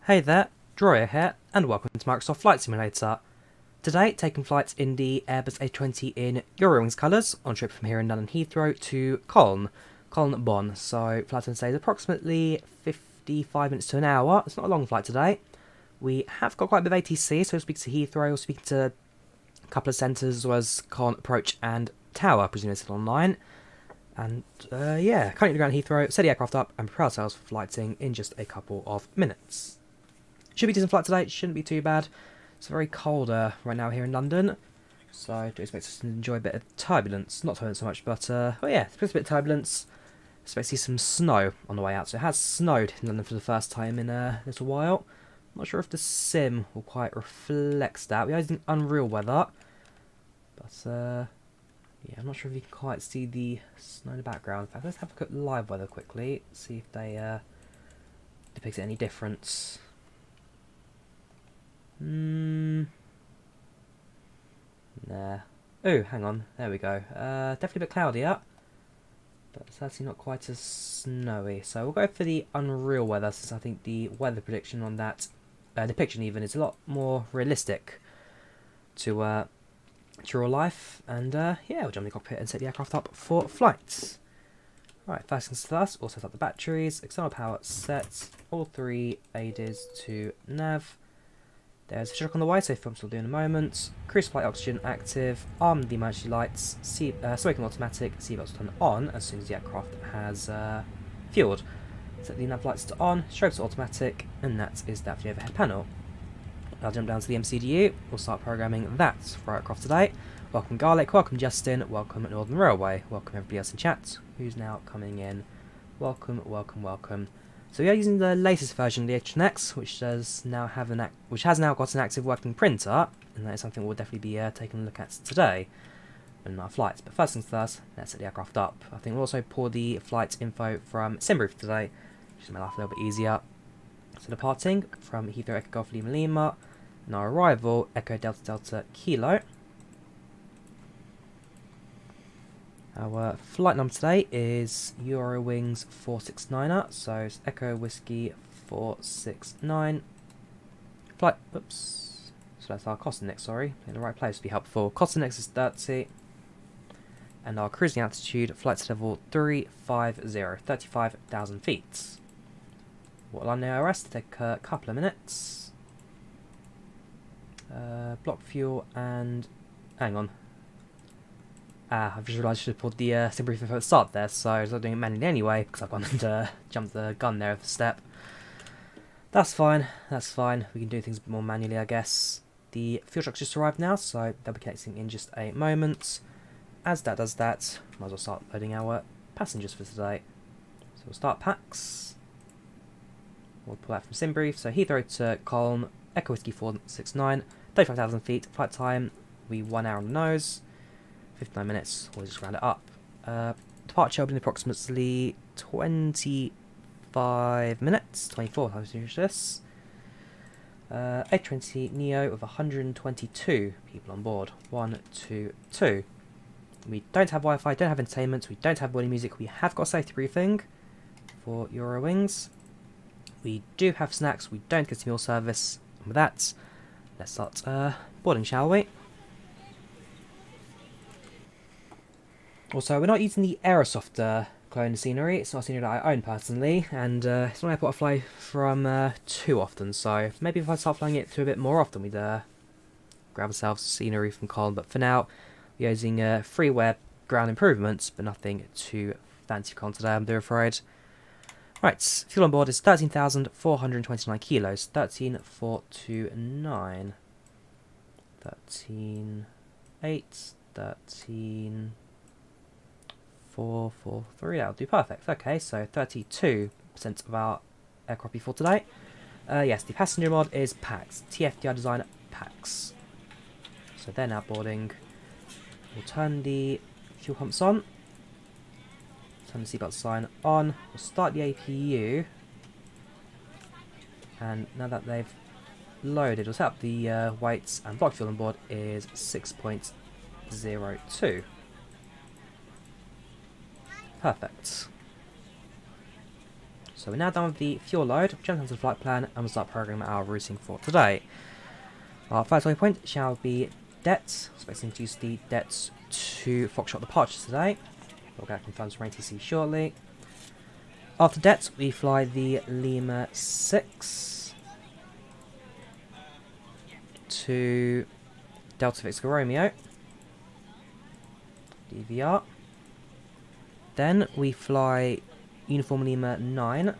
Hey there, Drawyah here, and welcome to Microsoft Flight Simulator. Today, taking flights in the Airbus A320 in Eurowings colours on a trip from here in London Heathrow to Cologne Bonn. So, flight time today is approximately 55 minutes to an hour. It's not a long flight today. We have got quite a bit of ATC, so we'll speak to Heathrow, we'll speak to a couple of centres as well as Cologne Approach and Tower, presumably still online. And yeah, currently ground Heathrow, set the aircraft up and prepare ourselves for flighting in just a couple of minutes. Should be a decent flight today, shouldn't be too bad. It's very cold right now here in London, so I do expect us to enjoy a bit of turbulence. Not turbulence so much, but well, yeah, it's supposed to be a bit of turbulence. I expect to see some snow on the way out, so it has snowed in London for the first time in a little while. I'm not sure if the sim will quite reflect that. We are using Unreal weather, but yeah, I'm not sure if you can quite see the snow in the background. In fact, let's have a look at live weather quickly, see if they depict any difference. Nah. Oh, hang on. There we go. Definitely a bit cloudier, but it's actually not quite as snowy. So we'll go for the Unreal weather, since I think the weather prediction on that depiction even is a lot more realistic to real life. And yeah, we'll jump in the cockpit and set the aircraft up for flights. Right, first things first, we'll set up the batteries, external power set, all three ADIs to nav. There's a shock on the way, so films will do in a moment. Cruise flight oxygen active, arm the emergency lights, smoking automatic, seatbelts turn on as soon as the aircraft has fueled. Set the nav lights to on, strobes to automatic, and that is that for the overhead panel. I'll jump down to the MCDU, we'll start programming that for our aircraft today. Welcome Garlic, welcome Justin, welcome Northern Railway, welcome everybody else in chat who's now coming in. Welcome, welcome, welcome. So we are using the latest version of the H&X, which has now got an active working printer, and that is something we'll definitely be taking a look at today in our flights. But first things first, let's set the aircraft up. I think we'll also pull the flight info from SimBrief today, which is make life a little bit easier. So departing from Heathrow Echo Golf Lima Lima, and our arrival Echo Delta Delta Kilo. Our flight number today is Eurowings 469er, so it's Echo Whiskey 469. Flight, oops, so that's our cost index, sorry, in the right place would be helpful. Cost index is 30, and our cruising altitude, flight to level 350, 35,000 feet. What line ARS to take a couple of minutes. Block fuel and, hang on. I've just realised I should have pulled the SimBrief info at the start there, so I was not doing it manually anyway, because I've gone and jumped the gun there with the step. That's fine, we can do things a bit more manually, I guess. The fuel truck's just arrived now, so they'll be connecting in just a moment. As that does that, might as well start loading our passengers for today. So we'll start PACX. We'll pull out from SimBrief, so Heathrow to Cologne, Echo Whiskey 469, 35,000 feet, flight time, will be 1 hour on the nose. 59 minutes, we'll just round it up. Departure will be in approximately 25 minutes, 24 times this. A320neo with 122 people on board. 1, 2, 2. We don't have Wi-Fi, don't have entertainment, we don't have body music, we have got a safety briefing for Eurowings. We do have snacks, we don't get a meal service. And with that, let's start boarding, shall we? Also, we're not using the Aerosoft clone scenery. It's not a scenery that I own personally, and it's not an airport I fly from too often, so maybe if I start flying it to a bit more often, we'd grab ourselves scenery from Cologne. But for now, we're using freeware ground improvements, but nothing too fancy for Cologne today, I'm afraid. Right, fuel on board is 13,429 kilos, 13,429. 13,8, 13... 443, that'll do perfect. Okay, so 32% of our aircraft before today. Yes, the passenger mod is PACX, TFDi design PACX. So they're now boarding. We'll turn the fuel pumps on. Turn the seatbelt sign on. We'll start the APU. And now that they've loaded, we'll set up the weights, and block fuel on board is 6.02. Perfect. So we're now done with the fuel load, jump into the flight plan, and we'll start programming our routing for today. Our first waypoint shall be DETs, expecting to use the DETs to Foxtrot departure today. We'll get confirmed from ATC shortly. After DETs, we fly the Lima 6 to Delta Victor Romeo, DVR. Then we fly Uniform Lima 9. There's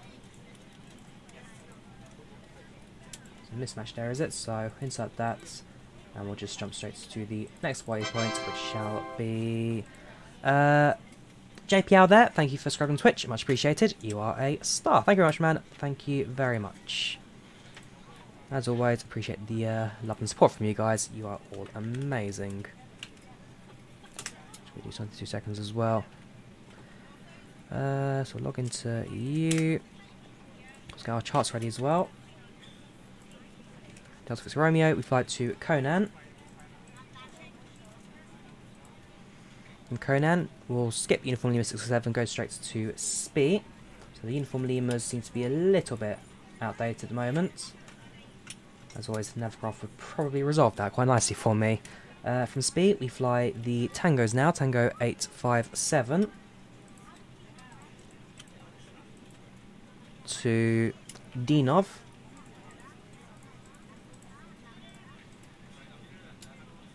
a mismatch there, is it? So insert that, and we'll just jump straight to the next waypoint, which shall be JPL there. Thank you for subscribing on Twitch, much appreciated. You are a star. Thank you very much, man. Thank you very much. As always, appreciate the love and support from you guys. You are all amazing. Should we do 22 seconds as well? So we'll log into you. Let's get our charts ready as well. Delta Victor Romeo, we fly to Köln. From Köln, we'll skip Uniform Lima 607 and go straight to SPI. So the Uniform Limas seem to be a little bit outdated at the moment. As always, Navgraph would probably resolve that quite nicely for me. From SPI, we fly the Tangos now, Tango 857. To Dinov.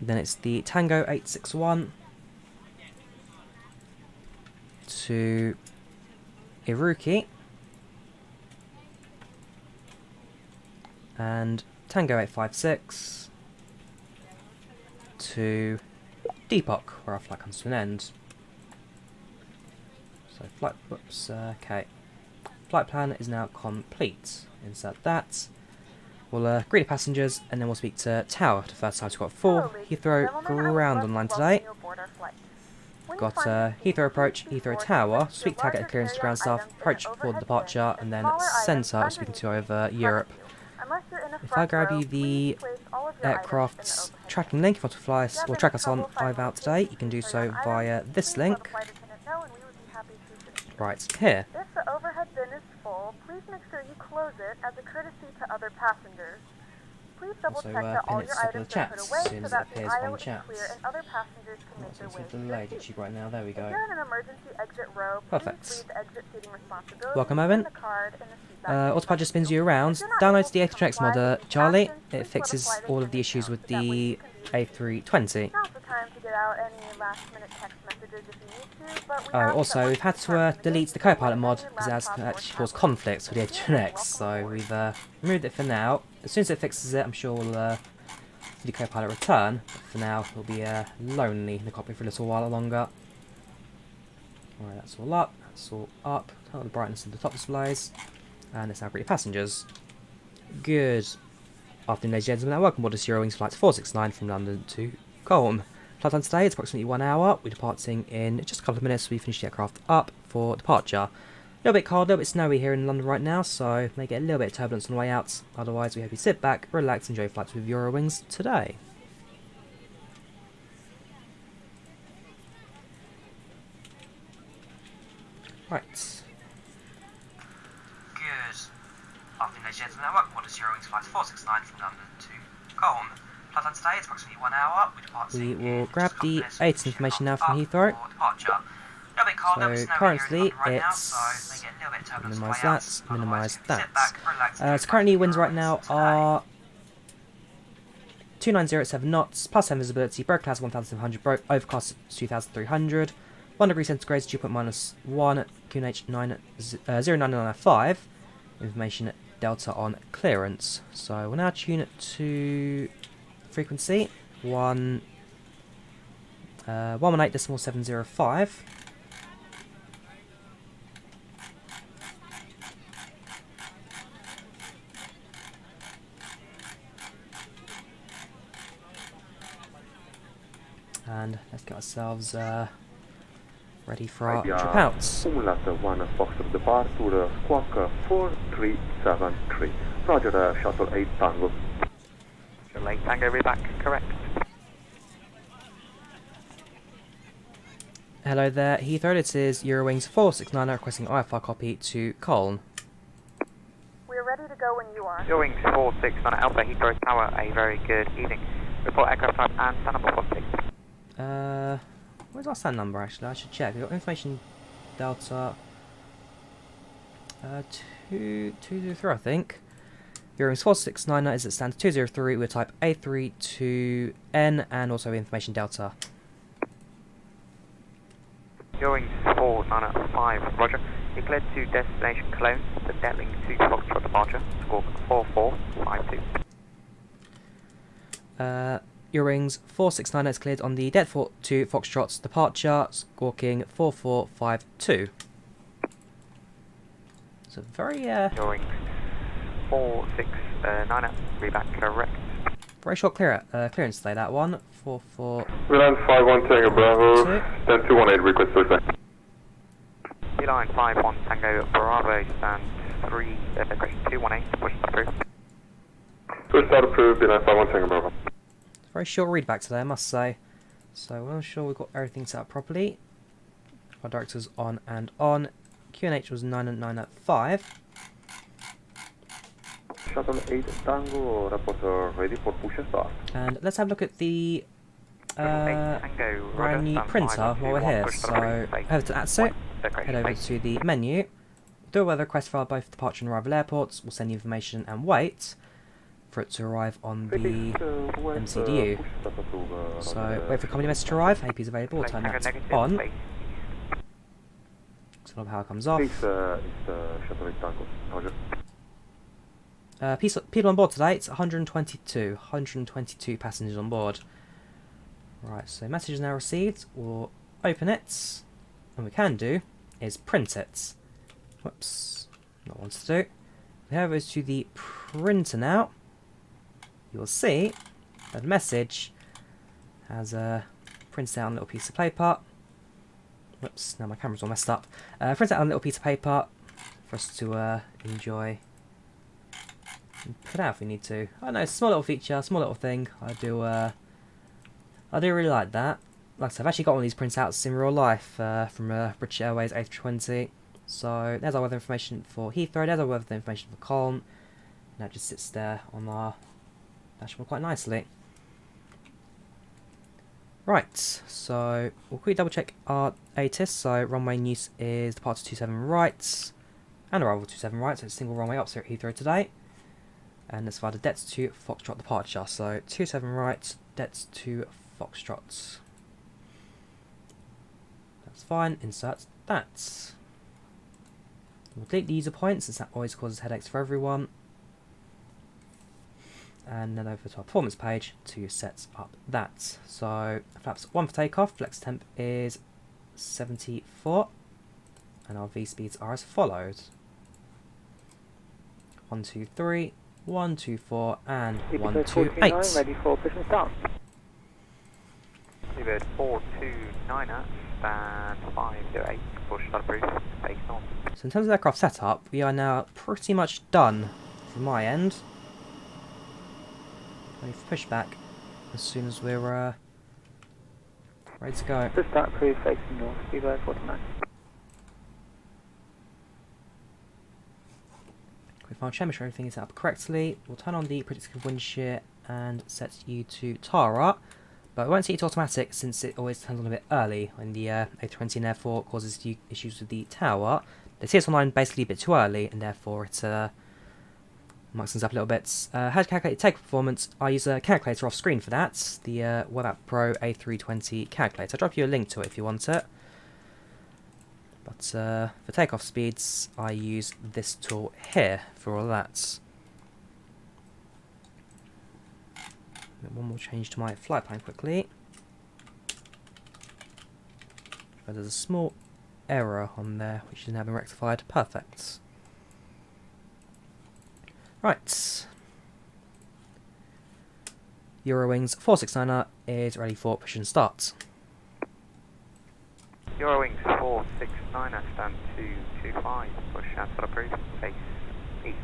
Then it's the Tango 861 to Iruki. And Tango 856 to Depok, where our flight comes to an end. So flight, whoops, okay. Flight plan is now complete. Insert that. We'll greet the passengers and then we'll speak to Tower. The first time we've got full Heathrow ground online today. Got Heathrow approach, Heathrow Tower, speak target and clearance to ground staff, approach for the departure, and then centre speaking to over Europe. If I grab you the aircraft's tracking link, if you want to fly us or track us on IVAO today, you can do so via this link. Right here. If the overhead bin is full, please make sure you close it as a courtesy to other passengers. Please double check that all your items are put away so that the aisle is clear and other passengers can make their way to safety. Right now, there we go. If you're in an emergency exit row, Perfect. please leave the exit seating responsibility Welcome, Evan. the card in the seatback. Autopilot just spins you around. Download the A320neo modder, Charlie. It fixes all of the issues with the A320. Now's the time to get out any last-minute text messages if you need to, but we ask Also, that we've had to delete the Copilot mod because it has actually caused conflicts with the A320neo, so we've removed it for now. As soon as it fixes it, I'm sure we'll see the Copilot return, but for now it'll be lonely in the cockpit for a little while longer. Alright, that's all up, that's all up. Turn on the brightness of the top displays, and let's now greet the passengers. Good afternoon, ladies and gentlemen, and welcome aboard this Eurowings flight 469 from London to Cologne. Flight time today is approximately 1 hour. We're departing in just a couple of minutes, so we finish the aircraft up for departure. A little bit cold, a little bit snowy here in London right now, so may get a little bit of turbulence on the way out. Otherwise, we hope you sit back, relax, enjoy flights with Eurowings today. Right. Good afternoon, ladies and gentlemen, and welcome aboard this Eurowings flight 469 from London to Cologne. Flight time today is approximately 1 hour. We will grab the ATIS information now from Heathrow. So currently it's minimise that. So currently winds right now are 290 at 7 knots, plus 10 visibility, broke clouds 1700, overcast 2300, 1 degree centigrade, dew point -1, QNH 09995, information delta on clearance. So we'll now tune it to frequency 118.705. And let's get ourselves ready for our trip out. Simulator 1 Foxtrot departure, squawk 4373. Roger, shuttle 8 Tango. Shuttle 8 Tango, read back, correct. Hello there, Heathrow, this is Eurowings 469 requesting IFR copy to Köln. to go when you are. Eurowings 469 Alpha Heathrow Tower, a very good evening. Report aircraft type and stand number 16. Where's our stand number actually? I should check. We've got information Delta 203 I think. Eurowings 469 is at stand 203 with type A320neo and also information Delta. Eurowings 495, roger. Declared to destination Cologne, the Detling to Foxtrot departure, squawk 4452. Eurowings 469 is cleared on the Det to Foxtrot's departure, squawking 4452. So very Eurowings 469, reback correct. very short clearance today, that one. 44. Beeline 51 Tango Bravo, stand 218, request survey. Beeline 51 Tango Bravo, stand 218, push approved. Push start approved, Beeline 51 Tango Bravo. Very short readback today, I must say. So we're not sure we've got everything set up properly. Our directors on and on. QNH was 9 and 9 at 5. Shuttle 8 Tango, reporter ready for push and start. And let's have a look at the Tango, brand new printer while we're here. So over to ATSO, head over to the menu, do a weather request for both departure and arrival airports. We'll send you information and wait for it to arrive on the MCDU. So wait for a company message to arrive. AP is available. We'll turn that on. So how it comes off. People on board today, it's 122 passengers on board. Right, so message is now received. We'll open it. And we can do is print it. Whoops, not what I wanted to do. We have goes to the printer now. You will see that the message has printed out on a little piece of paper. Whoops, now my camera's all messed up. Printed out on a little piece of paper for us to enjoy and put out if we need to. I know, small little feature, small little thing. I do really like that. Like I said, I've actually got one of these printouts in real life from British Airways A320. So there's our weather information for Heathrow, there's our weather information for Köln. Now it just sits there on our dashboard quite nicely. Right, so we'll quickly double check our ATIS. So runway news is departure 27 right and arrival 27 right, so it's single runway up here at Heathrow today. And it's via the Det to Foxtrot departure, so 27 right, Det to Foxtrot. That's fine, insert that. We'll delete the user points, as that always causes headaches for everyone. And then over to our performance page to set up that. So flaps 1 for takeoff, flex temp is 74, and our V speeds are as follows: 1, 2, 3, 1, 2, 4, and 1, 2, 8. Ready for push and start. Seabird 429 stand 508, push start approved, base on. So in terms of aircraft setup, we are now pretty much done from my end. Ready for pushback as soon as we're ready to go. Push start approved, facing north, Seabird 49. Quick final check, make sure everything is set up correctly. We'll turn on the predictive wind shear and set you to Tara, but we won't set you to automatic since it always turns on a bit early when the A320 and therefore causes issues with the tower. The CS online basically a bit too early and therefore it marks things up a little bit. How to calculate take performance? I use a calculator off screen for that, the WebApp Pro A320 calculator. I'll drop you a link to it if you want it. But for takeoff speeds, I use this tool here for all that. One more change to my flight plan quickly. But there's a small error on there which is now been rectified. Perfect. Right. Eurowings 469er is ready for push and start. Eurowings 469 stand 225, push and start approved, face east.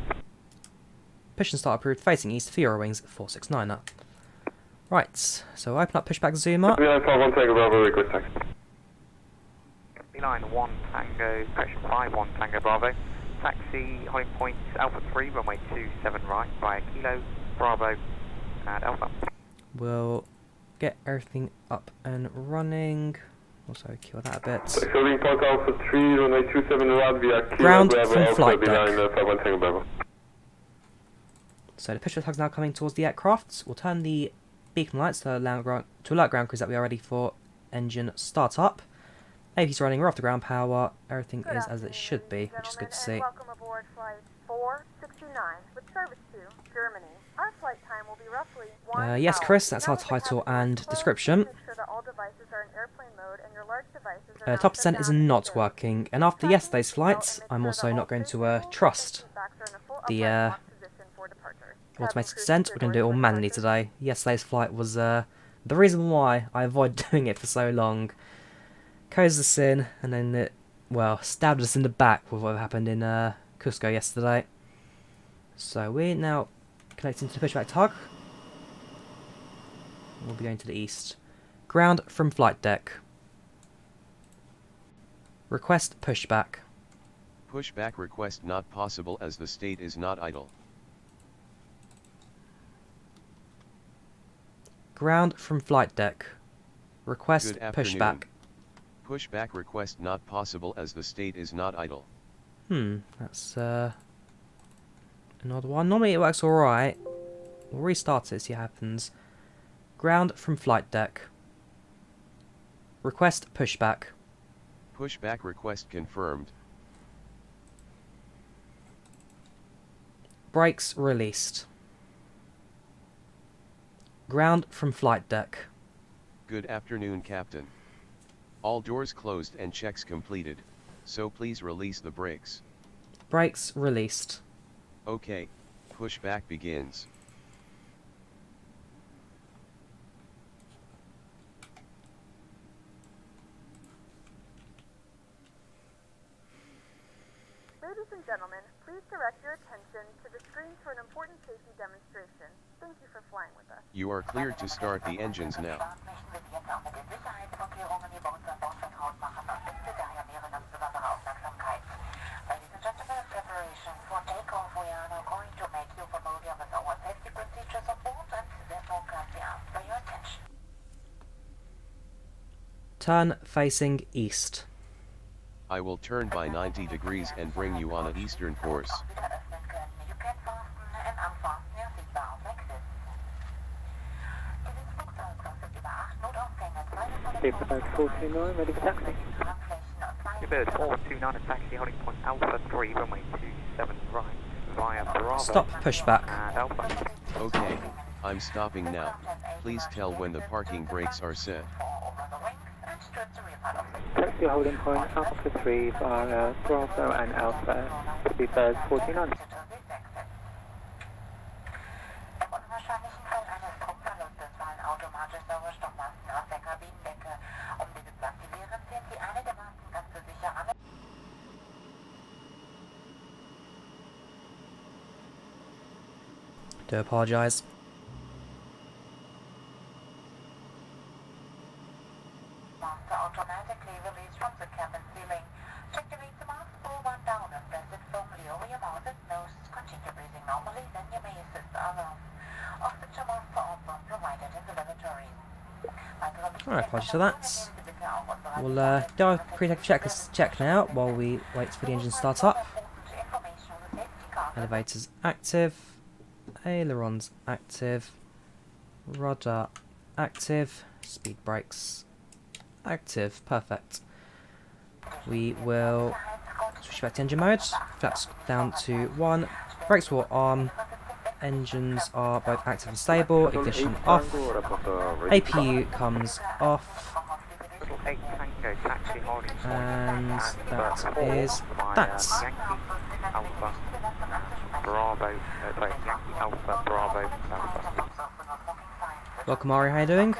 Push and start approved, facing east for Eurowings 469er. Right, so open up pushback zoom up. Beeline 51 Tango Bravo, request taxi. Beeline 1 Tango, correction 51 Tango Bravo, taxi, holding point Alpha 3, runway 27 right, via Kilo, Bravo, and Alpha. We'll get everything up and running. Also kill that a bit. Holding point Alpha 3, runway 27 right, via Kilo, Ground Bravo, from Alpha, flight deck. behind 51 Tango Bravo. So the push tug's now coming towards the aircraft. We'll turn the beacon lights to alert ground crews that we are ready for engine startup. AP's running, we're off the ground power, everything is as it should be, which is good to see. Welcome aboard flight 469 with service to Germany. Our flight time will be roughly 1 Yes, hour. Chris, that's Now our that the title cabin and is closed, description. Make sure that all devices are in airplane mode and your large devices are not Top shut percent is down not today. working, and after yesterday's flights, I'm also not going to trust the automated descent. We're going to do it all manually today. Yesterday's flight was the reason why I avoided doing it for so long. Closed us in, and then it, well, stabbed us in the back with what happened in Cusco yesterday. So we're now connecting to the pushback tug. We'll be going to the east. Ground from flight deck. Request pushback. Pushback request not possible as the state is not idle. Ground from flight deck. Request Good afternoon. pushback. Pushback request not possible as the state is not idle. That's an odd one. Normally it works alright. We'll restart it, see what happens. Ground from flight deck. Request pushback. Pushback request confirmed. Brakes released. Ground from flight deck. Good afternoon, Captain. All doors closed and checks completed, so please release the brakes. Brakes released. Okay, pushback begins. Ladies and gentlemen, please direct your attention to the screen for an important safety demonstration. Thank you for flying with us. You are cleared to start the engines now. Ladies and gentlemen, in preparation for takeoff, we are now going to make you familiar with our safety procedures on board, and therefore kindly ask for your attention. Turn facing east. I will turn by 90 degrees and bring you on an eastern course. Wieder öffnen können. You can fasten and unfasten your seatbelt like this. Dieses Flugzeug kostet über 8 Notausgänge, 2 Bird 429, ready for taxi. Bird 429 and taxi, holding point Alpha 3, runway 27 right, via Bravo. Stop pushback. And Alpha. Okay, I'm stopping now. Please tell when the parking brakes are set. Taxi holding point Alpha 3 via Bravo and Alpha, to be Bird 49. Im unwahrscheinlichen Fall eines Druckverlustes fallen automatisch Sauerstoffmasken aus der Kabinendecke. Um diese zu aktivieren, ziehen Sie eine der Masken ganz sicher an. Do apologise. Master automatically released from the cabin ceiling. Check the mask, pull one down and press it firmly over your mouth and nose. Continue breathing normally, then you may assist others. Oxygen mask are also provided in the laboratory. Alright, apologies for that. We'll do our pre-take check now while we wait for the engine to start up. Elevators active. Ailerons active. Rudder active. Speed brakes active. Perfect. We will switch back to engine mode. Flaps down to 1. Brakes will arm. Engines are both active and stable. Ignition off. APU comes off. And that is that. Alpha, Bravo, sorry, Yankee Alpha, Bravo, Alpha. Welcome, Ari. How you doing?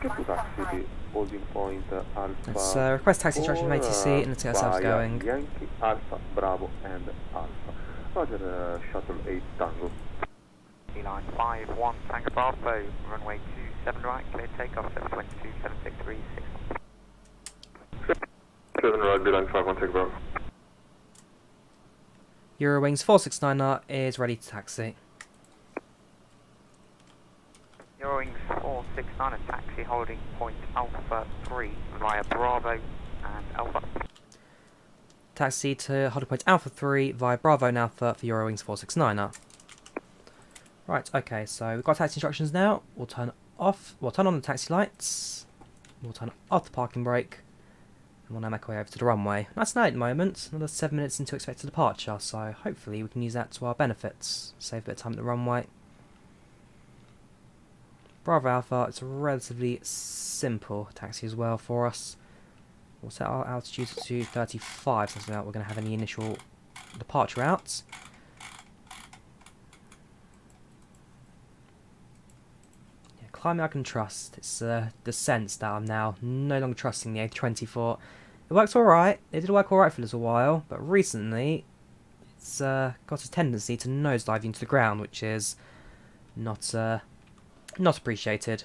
Good taxi, holding point Alpha. Let's request taxi instruction from ATC and let's get ourselves going. Yankee Alpha, Bravo and Alpha. Roger, shuttle 8 Tango. Line 51, Tango Bravo, runway 27 right, clear takeoff, 722, 763, 6. 7 Rugby Line 5, 1 take Bravo. Eurowings 469er is ready to taxi. Eurowings 469 a taxi holding point Alpha 3 via Bravo and Alpha. Taxi to holding point Alpha 3 via Bravo and Alpha for Eurowings 469er. Right, okay, so we've got taxi instructions now. We'll turn on the taxi lights. We'll turn off the parking brake. And we'll now make our way over to the runway. Nice night at the moment. Another 7 minutes into expected departure, so hopefully we can use that to our benefits. Save a bit of time at the runway. Bravo Alpha, it's a relatively simple taxi as well for us. We'll set our altitude to 35, so we're going to have any initial departure routes. Yeah, climbing I can trust. It's the sense that I'm now no longer trusting the A320. It works alright. It did work alright for a little while, but recently it's got a tendency to nosedive into the ground, which is not appreciated.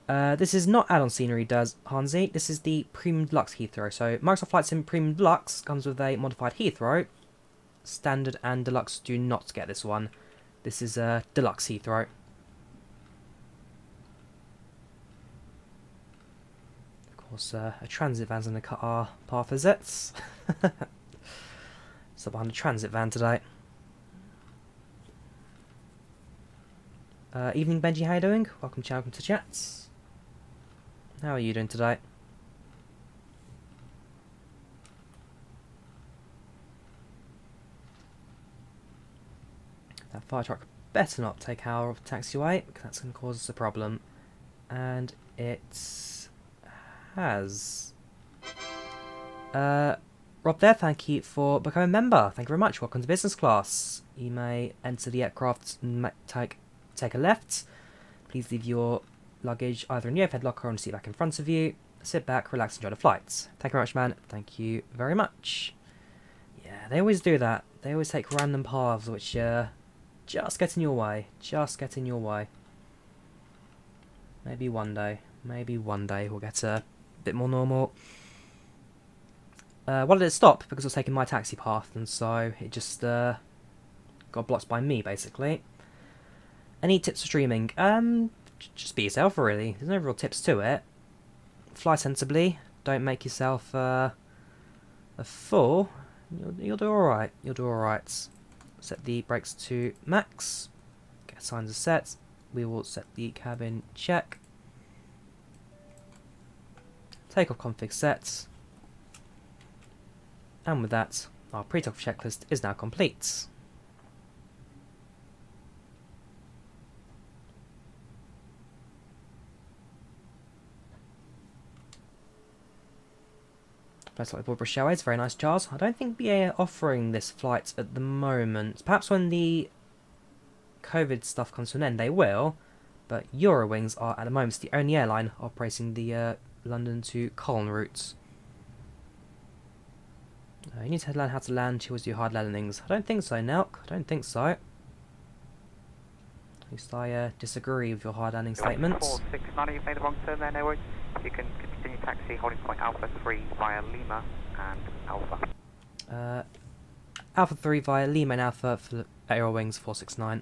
This is not add-on scenery, does Hansi. This is the Premium Deluxe Heathrow. So Microsoft Flight Sim Premium Deluxe comes with a modified Heathrow. Standard and Deluxe do not get this one. This is a Deluxe Heathrow. Of course, a transit van's going to cut our path visits. So behind a transit van today. Evening Benji, how you doing? Welcome to chats. How are you doing today? That fire truck better not take our taxiway, because that's going to cause us a problem. And it has. Rob there, thank you for becoming a member. Thank you very much. Welcome to business class. You may enter the aircraft and take a left. Please leave your luggage either in the overhead locker or on the seat back in front of you. Sit back, relax, enjoy the flight. Thank you very much, man. Thank you very much. Yeah, they always do that. They always take random paths which just get in your way. Just get in your way. Maybe one day we'll get a bit more normal. Why did it stop? Because I was taking my taxi path, and so it just got blocked by me, basically. Any tips for streaming? Just be yourself, really. There's no real tips to it. Fly sensibly. Don't make yourself a fool. You'll do alright. You'll do alright. Set the brakes to max. Get signs are set. We will set the cabin check. Takeoff config set. And with that, our pre-takeoff checklist is now complete. Place like the British Airways, very nice, Charles. I don't think BA are offering this flight at the moment. Perhaps when the COVID stuff comes to an end, they will. But Eurowings are, at the moment, the only airline operating the London to Köln routes. You need to learn how to land. She always do hard landings. I don't think so, Nelk. I don't think so. At least I disagree with your hard landing statements. 469, you've made the wrong turn there, no worries. You can continue taxi holding point Alpha 3 via Lima and Alpha. Alpha 3 via Lima and Alpha for Eurowings 469.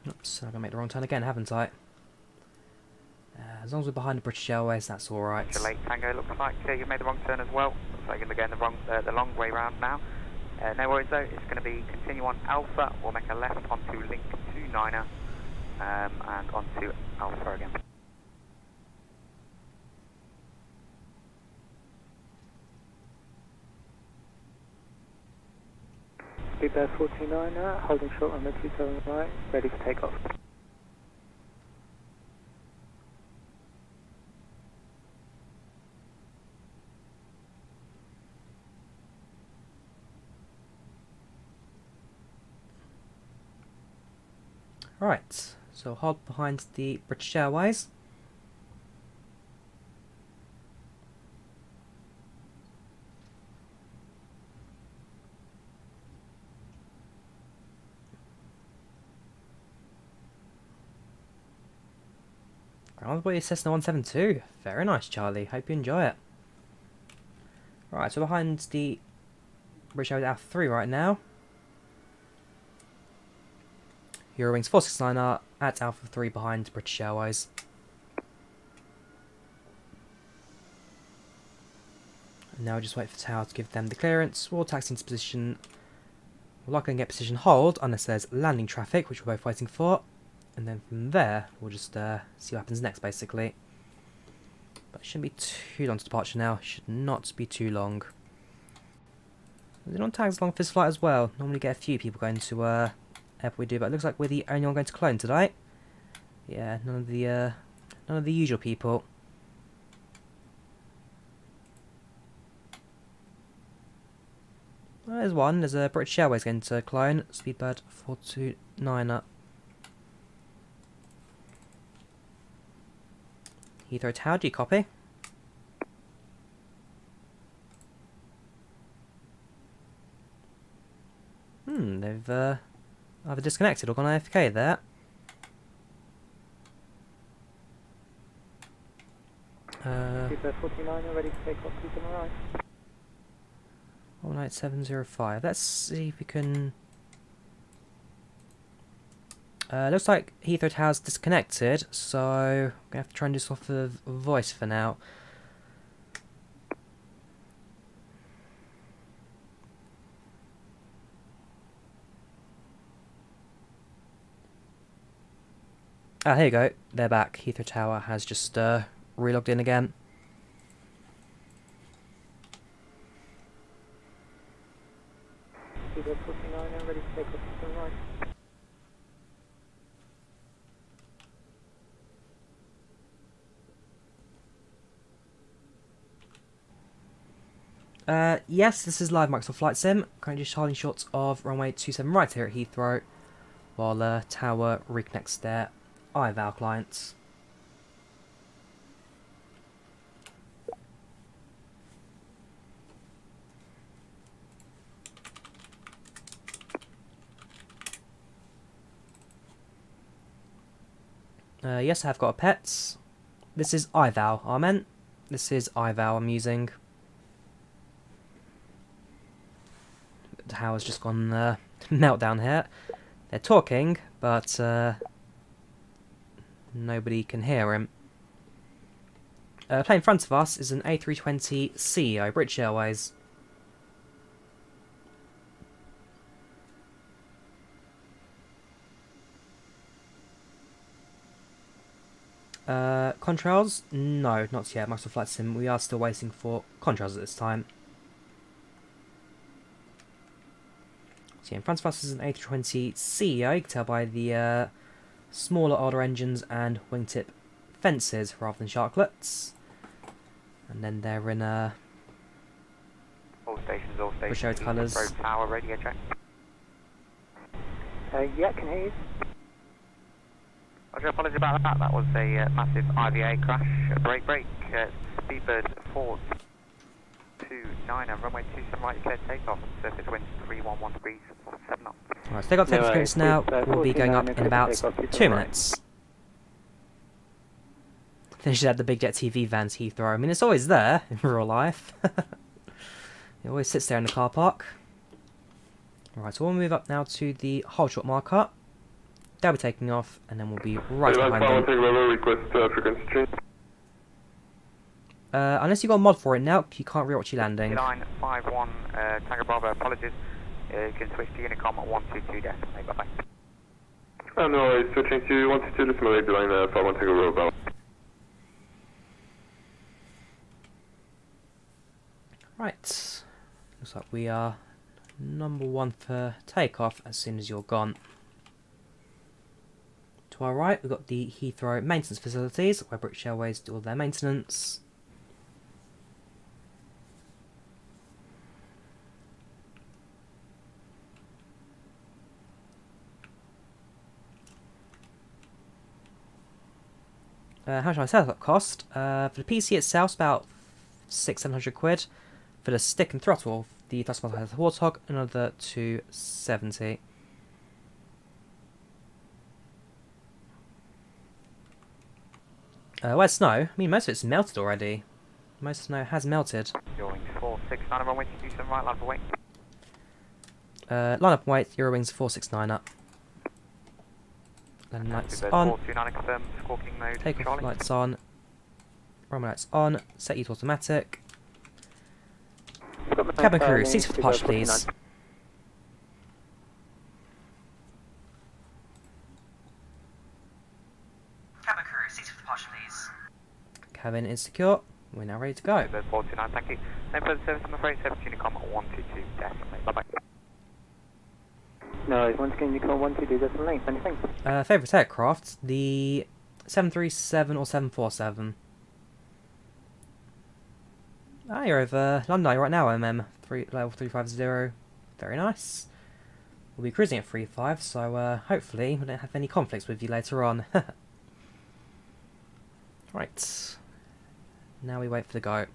Oops, I'm gonna make the wrong turn again, haven't I? As long as we're behind the British Airways, that's alright. It's a late Tango, looks like you've made the wrong turn as well. Looks like you're going the long way round now. No worries though, it's going to be continue on Alpha. We'll make a left onto Link 29er and onto Alpha again. Speedbird 49er, holding short on the 27 right, ready for takeoff. Right, so hold behind the British Airways. Groundboy Cessna 172. Very nice, Charlie. Hope you enjoy it. Right, so behind the British Airways Alpha 3 right now. Eurowings 469 are at Alpha 3 behind British Airways. And now just wait for Tower to give them the clearance. We'll taxi into position. We're likely going to get position hold unless there's landing traffic, which we're both waiting for. And then from there, we'll just see what happens next, basically. But it shouldn't be too long to departure now. It should not be too long. We're not tags along for this flight as well. Normally get a few people going to airport we do, but it looks like we're the only one going to Cologne today. Yeah, none of the usual people. Well, there's one. There's a British Airways going to Cologne. Speedbird 429er. Heathrow Tower, do you copy? They've either disconnected or gone AFK there. Speedbird 49er, ready to take off, keep on the right. 19705. Let's see if we can... looks like Heathrow Tower's disconnected, so I'm going to have to try and do this off of voice for now. Ah, here you go. They're back. Heathrow Tower has just relogged in again. Speedbird 49er, ready to take off, keep on the right. Yes, this is live Microsoft Flight Sim. Currently just holding shots of runway 27 right here at Heathrow, while Tower reconnects their IVAO clients. Yes, I have got a pets. This is IVAO, Amen. This is IVAO I'm using. The tower's just gone meltdown here. They're talking, but nobody can hear him. Plane in front of us is an A320neo, British Airways. Contrails? No, not yet. Microsoft Flight Sim. We are still waiting for contrails at this time. So yeah, in front of us is an A320ceo. You can tell by the smaller, older engines and wingtip fences rather than sharklets. And then they're in all stations, British colours. Road Tower, radio check. Yeah, can hear you. I do apologise about that. That was a massive IVA crash. Break. Speedbird 429 and runway 27 right, clear takeoff. Surface winds 311 degrees or 7 knots. Alright, so they got technical clearance now. We'll be going up in about 2 minutes. Finished at the Big Jet TV vans Heathrow. I mean, it's always there in real life. It always sits there in the car park. Alright, so we'll move up now to the hold short marker. They'll be taking off, and then we'll be right behind them. Unless you've got a mod for it now, you can't rewatch your landing. Line 51, Tango Bravo, apologies. You can switch to Unicom at 122 definitely, bye-bye. No, it's switching to 122, this is Malaysia line 51 Tango Bravo. Right. Looks like we are number 1 for takeoff as soon as you're gone. To our right, we've got the Heathrow maintenance facilities, where British Airways do all their maintenance. How much my setup cost? For the PC itself, it's about £600-700. For the stick and throttle, the thrust multiplier Warthog, another £270. Where's snow? I mean, most of it's melted already. Most snow has melted. Eurowings 469 runway 27 right, line up away. Line up and wait, Eurowings 469 up. Landing lights on. 429 confirm squawking mode. Takeoff Charlie. lights on. Runway lights on. Set you to automatic. Cabin crew, seats for departure, please. Cabin crew, seats for departure, please. Cabin is secure. We're now ready to go. 429, thank you. No further service, I'm afraid. 17 Unicom 122 decimal. Bye bye. No, once again, you call 122 decimal lane. Many thanks. Favourite aircraft, the 737 or 747. Ah, you're over London right now, level 350. Very nice. We'll be cruising at 35, so hopefully we don't have any conflicts with you later on. Right. Now we wait for the go.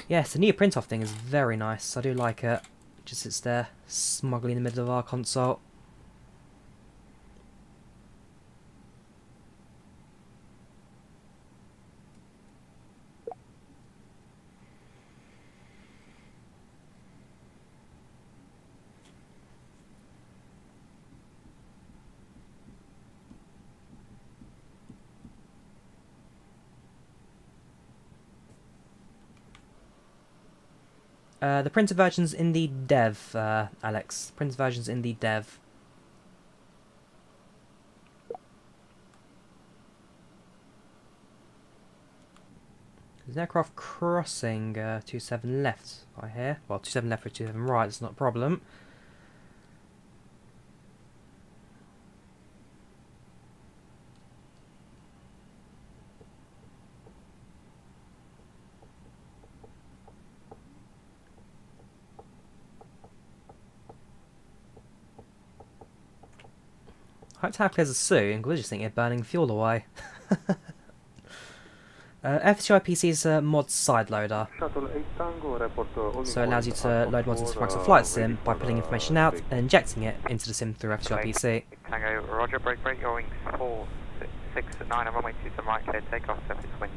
Yes, the new print-off thing is very nice. I do like it. It just sits there, smugly in the middle of our console. The printed version's in the dev, Alex. Printed version's in the dev. There's an aircraft crossing 27 left, I hear. Well, 27 left with 27 right, it's not a problem. I hope to have clears as soon, because I just think you're burning fuel away. FCI PC is a mod side loader, so it allows you to load mods into Microsoft Flight Sim by pulling information out and injecting it into the sim through FCI PC. Tango, Roger, break, Eurowings 469 and runway 27 right, clear takeoff, surface wind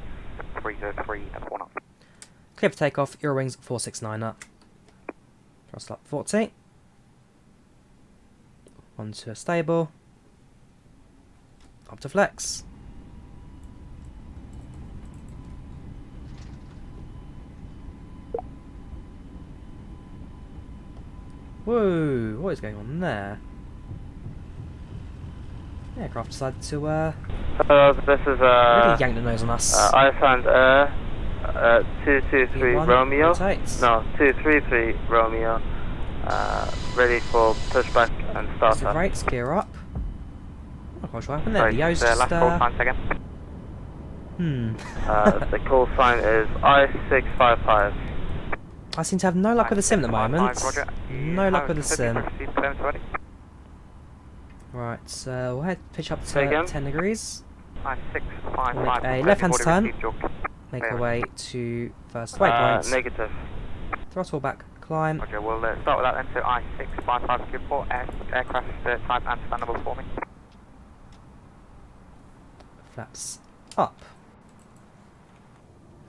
303 at 4 knots. Clear for takeoff, Eurowings 469 up. Thrust up 40. Onto a stable. Up to flex. Whoa, what is going on there? The aircraft decided to Hello, this is really yank the nose on us. Iceland 223 Romeo. Rotates. No, 233 Romeo. Ready for pushback and So startup. rates gear up. I'm not quite sure what happened there. Sorry, The O's the just last call sign again. The call sign is I655. I seem to have no luck with the sim at the moment. Roger. No luck with the sim. Received clearance already. Right, so we'll head pitch up Say again? to 10 degrees. I655. Make a left-hand turn. Make our way to first waypoint. Negative. Throttle back, climb. Roger, we'll start with that then. So I655 good for aircraft type and stand number for me. Flaps up.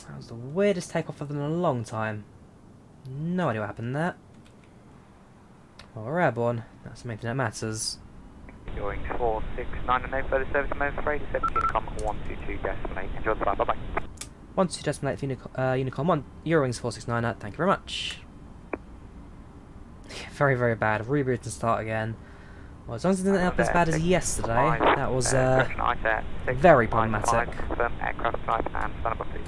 That was the weirdest takeoff I've done in a long time. No idea what happened there. Well, we're airborne. That's the main thing that matters. Eurowings 469 and no further service, I'm afraid. 17 Unicom 122 decimal 8. Enjoy the flight, bye bye. 122 decimal 8 for Unicom 1. Eurowings 469. Thank you very much. Very, very bad. Reboot and start again. Well, as long as it didn't help as bad as yesterday, that was very problematic. Confirm aircraft type and stand number please.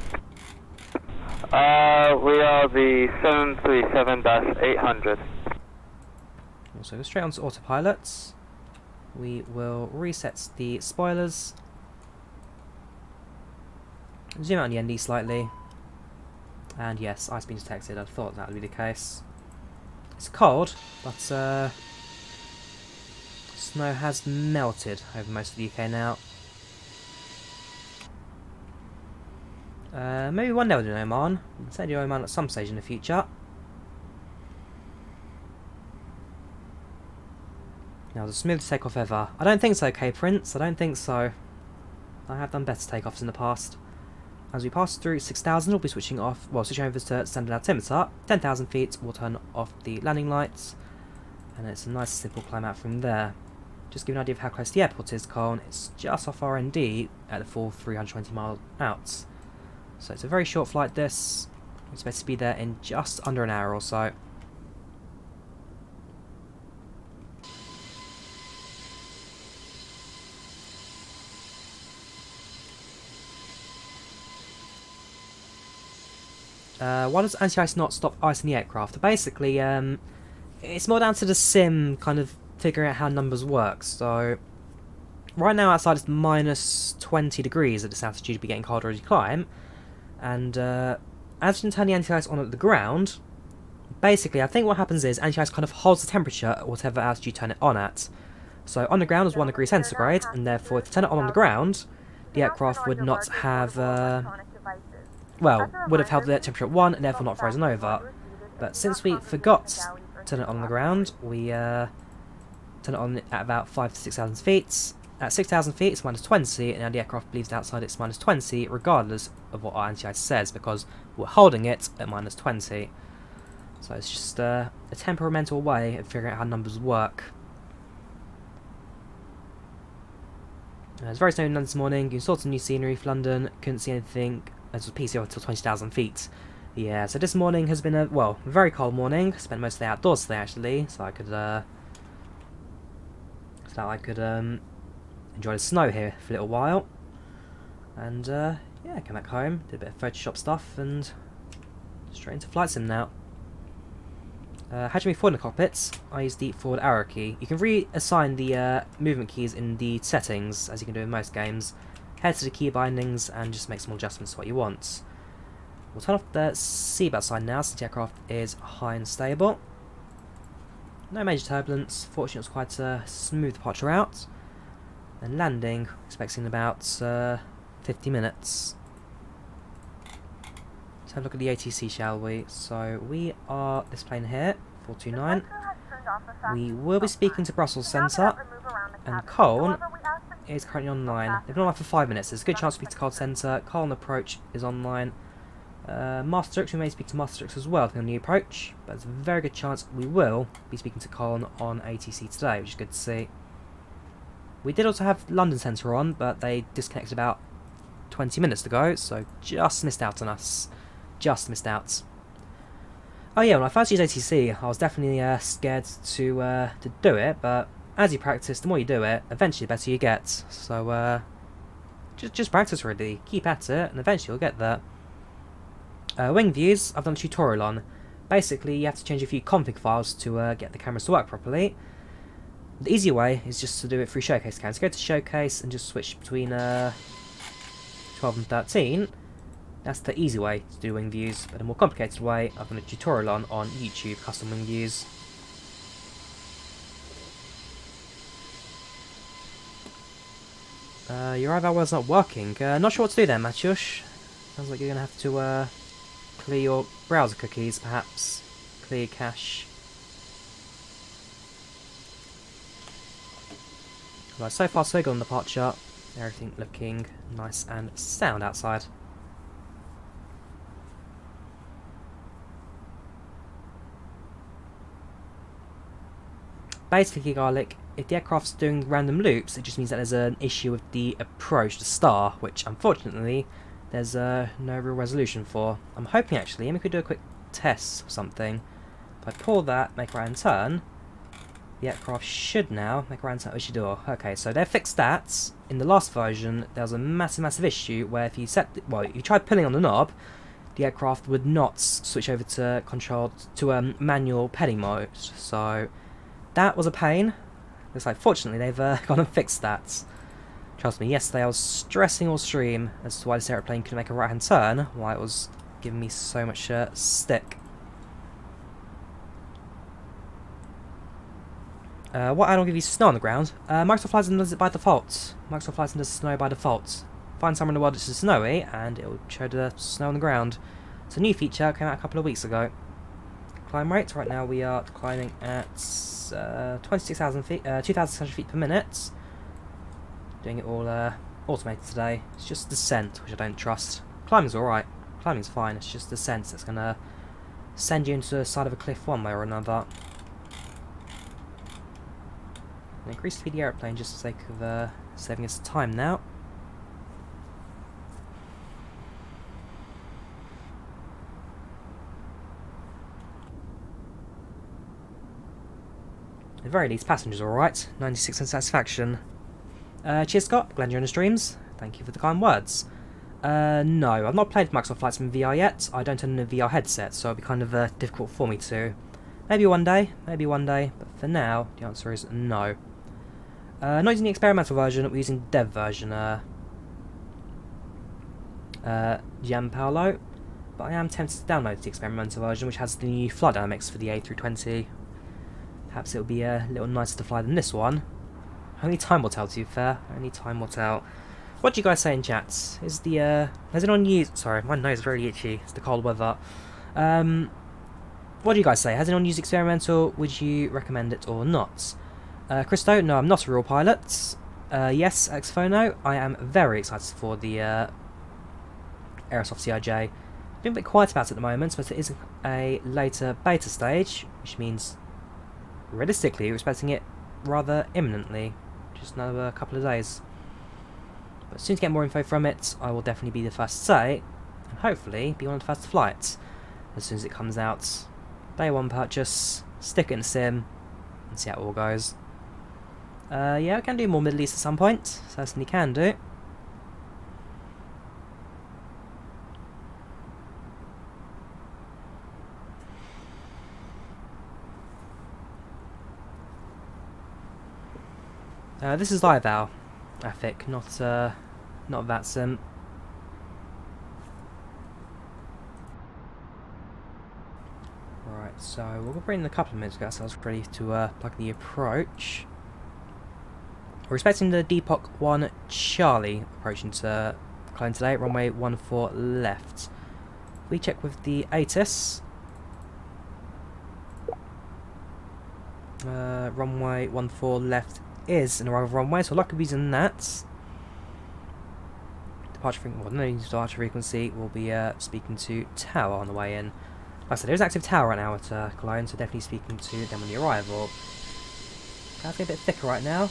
We are the 737-800. Also, go straight onto autopilot. We will reset the spoilers. Zoom out on the ND slightly. And yes, ice beam detected. I thought that would be the case. It's cold, but snow has melted over most of the UK now. Maybe one day we'll do an Oman. We'll certainly do Oman at some stage in the future. Now, the smoothest takeoff ever. I don't think so, K Prince. I don't think so. I have done better takeoffs in the past. As we pass through 6,000, we'll be switching over to standard altimeter. 10,000 feet, we'll turn off the landing lights, and it's a nice simple climb out from there. Just to give you an idea of how close the airport is, Köln, it's just off R&D at the full 320 miles out. So it's a very short flight this. We're supposed to be there in just under an hour or so. Why does anti-ice not stop ice in the aircraft? Basically, it's more down to the sim kind of figuring out how numbers work. So, right now outside it's minus 20 degrees at this altitude, to be getting colder as you climb. And as you turn the anti-ice on at the ground, basically I think what happens is anti-ice kind of holds the temperature at whatever altitude you turn it on at. So on the ground is 1 degree centigrade, and therefore if you turn it on the ground, the aircraft would not have... well, would have held the temperature at 1 and therefore not frozen over. But since we forgot to turn it on the ground, we turn it on at about 5,000 to 6,000 feet. At 6,000 feet it's minus 20, and now the aircraft believes outside it's minus 20 regardless of what our anti-ice says, because we're holding it at minus 20. So it's just a temperamental way of figuring out how numbers work. It's very snowy in London this morning. You saw some new scenery for London, couldn't see anything. It was PC until 20,000 feet. Yeah, so this morning has been a, well, very cold morning. Spent most of the day outdoors today actually, so I could enjoy the snow here for a little while. And yeah, came back home, did a bit of Photoshop stuff, and straight into flight sim now. How do you move forward in the cockpits? I use the forward arrow key. You can reassign the movement keys in the settings, as you can do in most games. Head to the key bindings and just make small adjustments to what you want. We'll turn off the seatbelt sign now since the aircraft is high and stable. No major turbulence. Fortunately, it was quite a smooth departure out. And landing, expecting about 50 minutes. Let's have a look at the ATC, shall we? So we are this plane here, 429. We will be speaking to Brussels Centre, and Köln is currently online. They've been online for 5 minutes. There's a good chance to speak to Köln Centre. Köln approach is online. Maastricht, we may speak to Maastricht as well depending on the approach, but there's a very good chance we will be speaking to Köln on ATC today, which is good to see. We did also have London Centre on, but they disconnected about 20 minutes ago, so just missed out on us. Just missed out. Oh yeah, when I first used ATC, I was definitely scared to do it, but as you practice, the more you do it, eventually the better you get. So just practice really, keep at it, and eventually you'll get there. Wing views, I've done a tutorial on. Basically, you have to change a few config files to get the cameras to work properly. The easier way is just to do it through showcase cams. Go to showcase and just switch between 12 and 13. That's the easy way to do wing views, but a more complicated way I've done a tutorial on YouTube, custom wing views. Your IVAO was not working. Not sure what to do there, Matyush. Sounds like you're going to have to clear your browser cookies, perhaps. Clear cache. Right, so far so good on departure. Everything looking nice and sound outside. Basically, Garlic, if the aircraft's doing random loops, it just means that there's an issue with the approach to star, which unfortunately there's no real resolution for. I'm hoping actually, maybe we could do a quick test or something. If I pull that, make a right hand turn, the aircraft should now make a right hand turn. Oh, she do. Okay, so they're fixed stats. In the last version, there was a massive issue where if you if you tried pulling on the knob, the aircraft would not switch over to manual petting mode. So that was a pain. Looks like fortunately they've gone and fixed that. Trust me, yesterday I was stressing all stream as to why this aeroplane couldn't make a right hand turn, why it was giving me so much stick. What add-on gives you snow on the ground? Microsoft Flight Sim does it by default. Microsoft Flight Sim does snow by default. Find somewhere in the world that's snowy and it will show the snow on the ground. It's a new feature, came out a couple of weeks ago. Climb rate, right now we are climbing at 26,000 feet, 2,600 feet per minute. Doing it all automated today. It's just descent, which I don't trust. Climbing's alright. Climbing's fine. It's just descent that's going to send you into the side of a cliff one way or another. And increase speed of the aeroplane just for the sake of saving us time now. At the very least, passengers are alright. 96% satisfaction. Cheers, Scott. Glad you're in the streams. Thank you for the kind words. No, I've not played Microsoft Flight Sim VR yet. I don't own a VR headset, so it'll be kind of difficult for me to. Maybe one day, but for now, the answer is no. Not using the experimental version, we're using the dev version, Gianpaolo. But I am tempted to download the experimental version, which has the new flight dynamics for the A320. Perhaps it'll be a little nicer to fly than this one. Only time will tell, to be fair. Only time will tell. What do you guys say in chats? Is the, has anyone used... Sorry, my nose is really itchy. It's the cold weather. What do you guys say? Has anyone used experimental? Would you recommend it or not? Christo, no, I'm not a real pilot. Yes, Xphono, I am very excited for the Aerosoft CIJ. Been a bit quiet about it at the moment, but it is a later beta stage, which means realistically we're expecting it rather imminently. Just another couple of days. But as soon as I get more info from it, I will definitely be the first to say, and hopefully be one of the first to fly it as soon as it comes out. Day one purchase, stick it in a sim, and see how it all goes. Yeah, I can do more Middle East at some point. Certainly can do. This is IVAO, I think, not that sim. Right, so we'll bring in a couple of minutes to get ourselves ready to plug the approach. We're expecting the Depok 1 Charlie approaching to Cologne today, runway 14 left. We check with the ATIS. Runway 14 left is an arrival runway, so lucky reason that. Departure frequency, well, no departure frequency, we'll be speaking to Tower on the way in. Like I said, there's active Tower right now at Cologne, so definitely speaking to them on the arrival. Clouds get a bit thicker right now.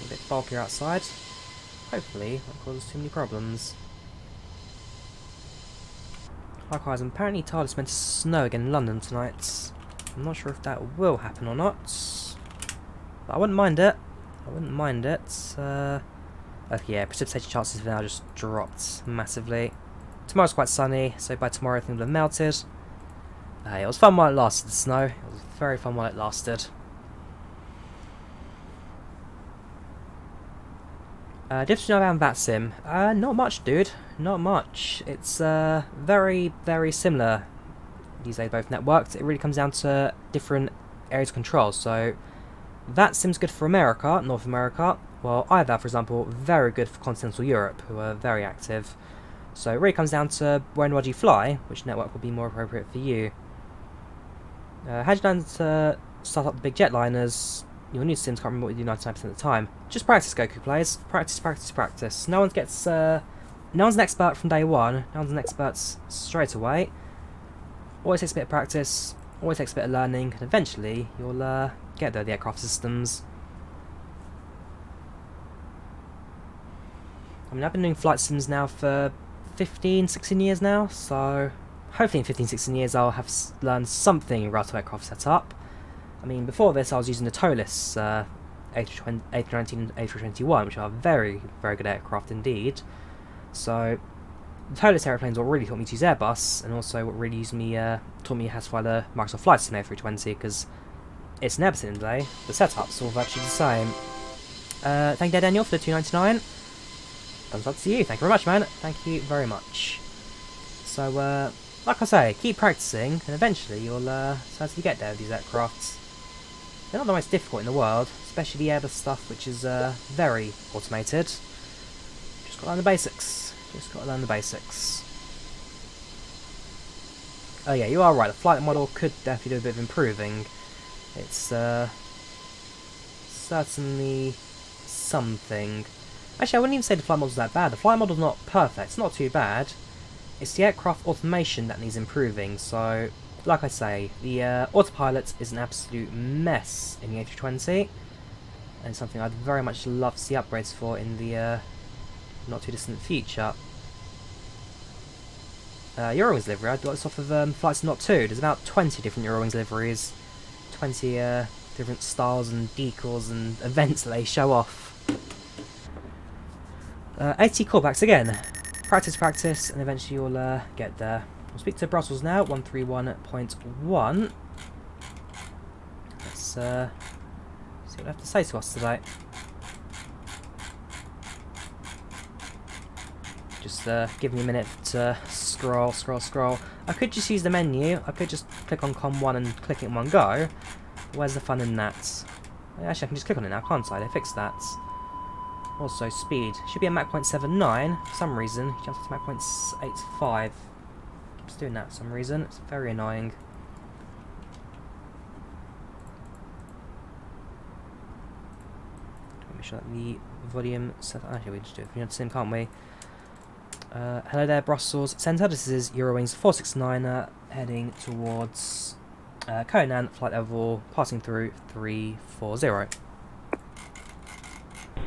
A bit bulkier outside. Hopefully, that causes too many problems. Likewise, apparently TARDIS is meant to snow again in London tonight. I'm not sure if that will happen or not. But I wouldn't mind it. I wouldn't mind it. Okay, yeah, precipitation chances have now just dropped massively. Tomorrow's quite sunny, so by tomorrow everything will have melted. It was fun while it lasted, the snow. It was very fun while it lasted. Difference between IVAO and VAT Sim? Not much, dude. Not much. It's very, very similar. These days, both networked. It really comes down to different areas of control. So, VAT Sim's good for America, North America. While IVAO, for example, very good for continental Europe, who are very active. So, it really comes down to when would you fly, which network will be more appropriate for you. How do you learn to start up the big jetliners? Your new sims can't remember what you do 99% of the time. Just practice, Goku players. Practice, practice, practice. No one gets. No one's an expert from day one. No one's an expert straight away. Always takes a bit of practice. Always takes a bit of learning, and eventually you'll get there. The aircraft systems. I mean, I've been doing flight sims now for 15, 16 years now. So hopefully in 15, 16 years I'll have learned something in route to aircraft setup. I mean, before this, I was using the TOLIS A319 and A321, which are very, very good aircraft indeed. So, the TOLIS airplanes what really taught me to use Airbus, and also what really taught me how to fly the Microsoft Flight Sim A320, because it's an Airbus in the day. The setup's all virtually the same. Thank you, Daniel, for the $2.99. Thumbs up to you. Thank you very much, man. Thank you very much. So, like I say, keep practicing, and eventually you'll certainly get there with these aircrafts. They're not the most difficult in the world, especially the Airbus stuff, which is very automated. Just gotta learn the basics. Just gotta learn the basics. Oh yeah, you are right, the flight model could definitely do a bit of improving. It's certainly something. Actually, I wouldn't even say the flight model's that bad. The flight model's not perfect. It's not too bad. It's the aircraft automation that needs improving. So, like I say, the autopilot is an absolute mess in the A320. And something I'd very much love to see upgrades for in the not too distant future. Eurowings livery, I got this off of Flights Not 2. There's about 20 different Eurowings liveries. 20 different styles and decals and events that they show off. 80 callbacks again. Practice, practice, and eventually you'll get there. We'll speak to Brussels now, 131.1. Let's see what they have to say to us today. Just give me a minute to scroll. I could just use the menu. I could just click on COM1 and click it in one go. Where's the fun in that? Actually, I can just click on it now, can't I? They fixed that. Also, speed. Should be at Mach 0.79. For some reason, it jumps to Mach 0.85. Keeps doing that for some reason. It's very annoying. Make sure that the volume set. Actually, we just do it from the sim, can't we? Hello there, Brussels Centre. This is Eurowings 469 heading towards Köln, flight level passing through 340.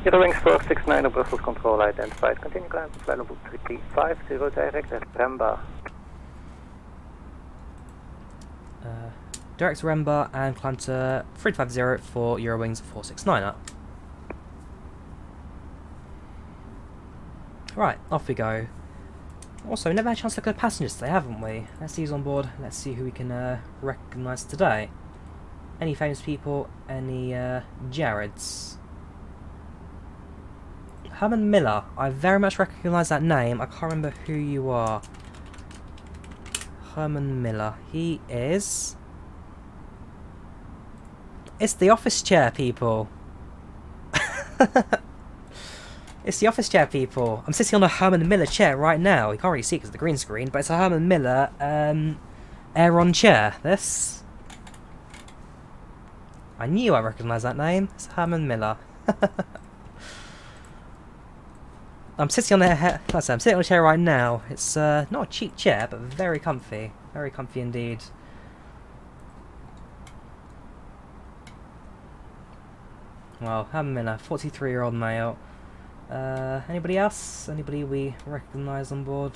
Eurowings 469 Brussels control identified. Continue climb to flight level 350 direct Remba. Direct Remba and climb to 350 for Eurowings 469. Right, off we go. Also, we never had a chance to look at the passengers today, haven't we? Let's see who's on board. Let's see who we can recognise today. Any famous people? Any Jareds? Herman Miller. I very much recognise that name. I can't remember who you are. Herman Miller. He is... It's the office chair, people. It's the office chair, people. I'm sitting on a Herman Miller chair right now. You can't really see it because of the green screen, but it's a Herman Miller Aeron chair. This. I knew I recognised that name. It's Herman Miller. I'm sitting on I'm sitting on a chair right now. It's not a cheap chair, but very comfy. Very comfy indeed. Well, Herman Miller, 43-year-old male. Anybody else? Anybody we recognise on board?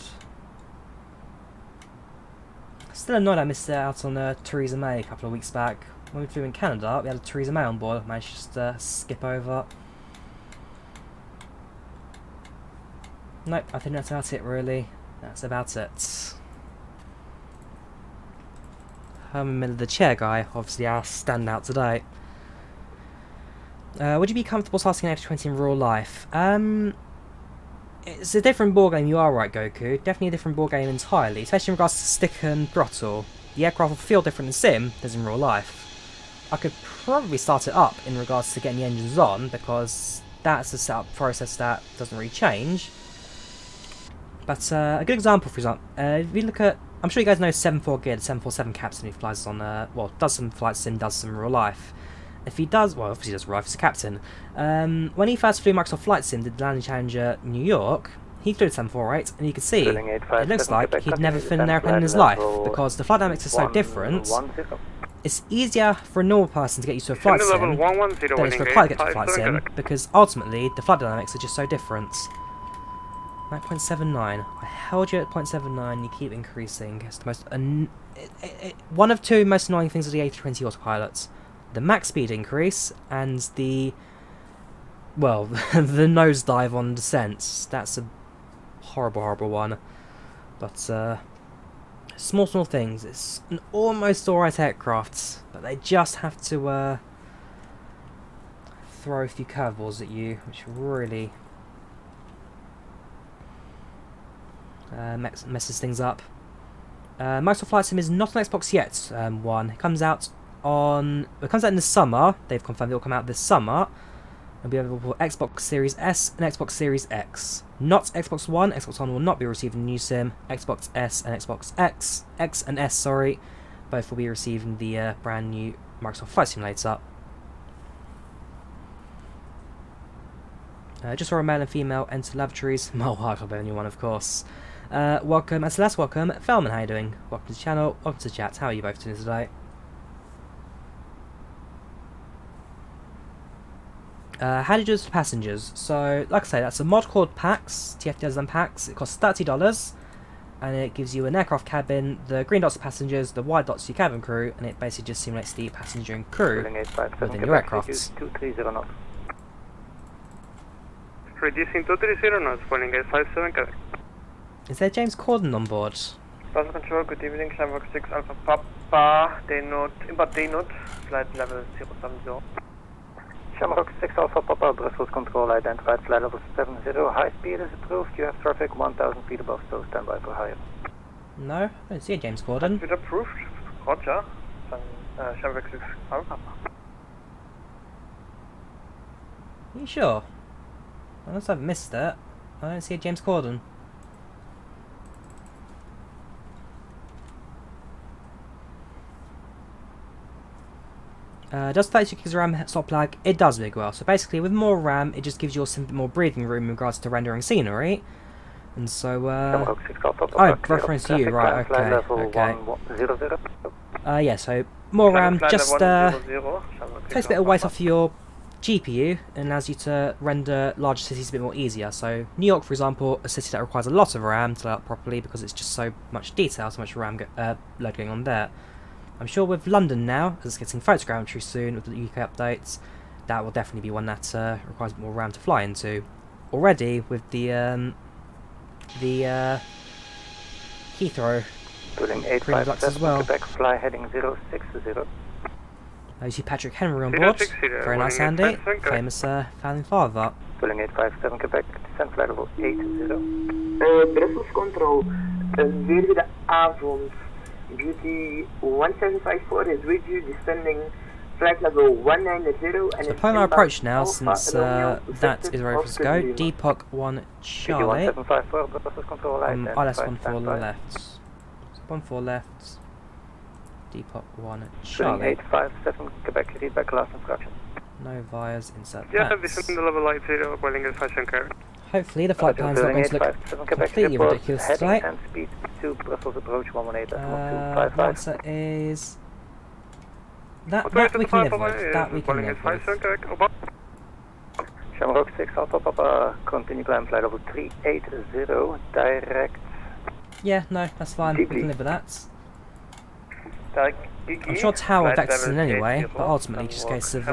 Still annoyed I missed out on Theresa May a couple of weeks back. When we flew in Canada, we had a Theresa May on board. Managed to just skip over. Nope, I think that's about it really. That's about it. Herman Miller, the chair guy, obviously our standout today. Would you be comfortable starting an A320 in real life? It's a different ballgame, you are right, Goku. Definitely a different ballgame entirely, especially in regards to stick and throttle. The aircraft will feel different in sim than in real life. I could probably start it up in regards to getting the engines on, because that's a setup process that doesn't really change. But a good example, for example, if you look at... I'm sure you guys know 74 Gear, the 747 captain who flies on... well, does some flight sim, does some real life. If he does, well, obviously he does real life as a captain. When he first flew Microsoft Flight Sim, did the landing Challenger New York, he flew 748, and you can see, it looks like he'd never flown an airplane in his life, because the flight dynamics are so different. It's easier for a normal person to get used to a flight sim than it is for a pilot to get to a flight sim, because ultimately the flight dynamics are just so different. Like 0.79. I held you at 0.79, you keep increasing. It's the most... one of two most annoying things of the A320 autopilots. The max speed increase and the... well, the nosedive on descents. That's a horrible, horrible one. But, small things. It's an almost alright aircraft, but they just have to, throw a few curveballs at you, which really... messes things up. Microsoft Flight Sim is not on Xbox yet. It comes out in the summer. They've confirmed it will come out this summer. It'll be available for Xbox Series S and Xbox Series X. Not Xbox One. Xbox One will not be receiving a new sim. Xbox S and Xbox X and S, sorry, both will be receiving the brand new Microsoft Flight Simulator. Just for a male and female enter lavatories. Well, I can't be anyone, of course. Welcome, and Celeste, welcome. Felman, how you doing? Welcome to the channel, welcome to the chat. How are you both doing today? How do you do this for passengers? So, like I say, that's a mod called PACX, TFDi and PACX. It costs $30, and it gives you an aircraft cabin. The green dots are passengers, the white dots are your cabin crew, and it basically just simulates the passenger and crew within your aircrafts. 230 knots. Reducing 230 knots, Boeing 857 Quebec. Is there James Corden on board? Bus control, good evening, Shamrock 6 Alpha Papa, day note, flight level 070. Shamrock 6 Alpha Papa, Brussels control identified, flight level 70, high speed is approved, you have traffic 1000 feet above, so standby for higher. No, I don't see a James Corden. Speed approved, Roger, Shamrock 6 Alpha Papa. Are you sure? Unless I've missed it, I don't see a James Corden. Does 32 gigs of RAM stop lag? It does, big well. So basically, with more RAM, it just gives you a bit more breathing room in regards to rendering scenery. And so, oh, reference to you, right? Okay. Yeah. So more RAM just takes a bit of weight off your GPU and allows you to render larger cities a bit more easier. So New York, for example, a city that requires a lot of RAM to load up properly because it's just so much detail, so much RAM load going on there. I'm sure with London now, as it's getting photogrammetry soon with the UK updates, that will definitely be one that requires a bit more RAM to fly into. Already with the Heathrow premium as well. Quebec, fly heading 060. You see Patrick Henry on board. Very nice, Andy. Famous founding father. Pulling 857 Quebec, descent flight level 80. Brussels Control, goedemiddag. Beauty 1754 is with you, descending flight level 190. And so plan our approach now, since that is where we're supposed to go. Deepak 1 Charlie. ILS 14 left. 14 left. Deepak 1 Charlie. 857 Quebec, read back last instruction. No vias, insert Yeah, flaps. descend the level 80, Boeing 857 Hopefully the flight plan's not going to look completely ridiculous today. Speed to Brussels approach 118. The answer is that we can live with. That we can live with. Shamrock 6 Alpha Papa, continue climb flight level 380, direct. Yeah, no, that's fine. We can live with that. I'm sure tower affects us in any way, but ultimately just a case of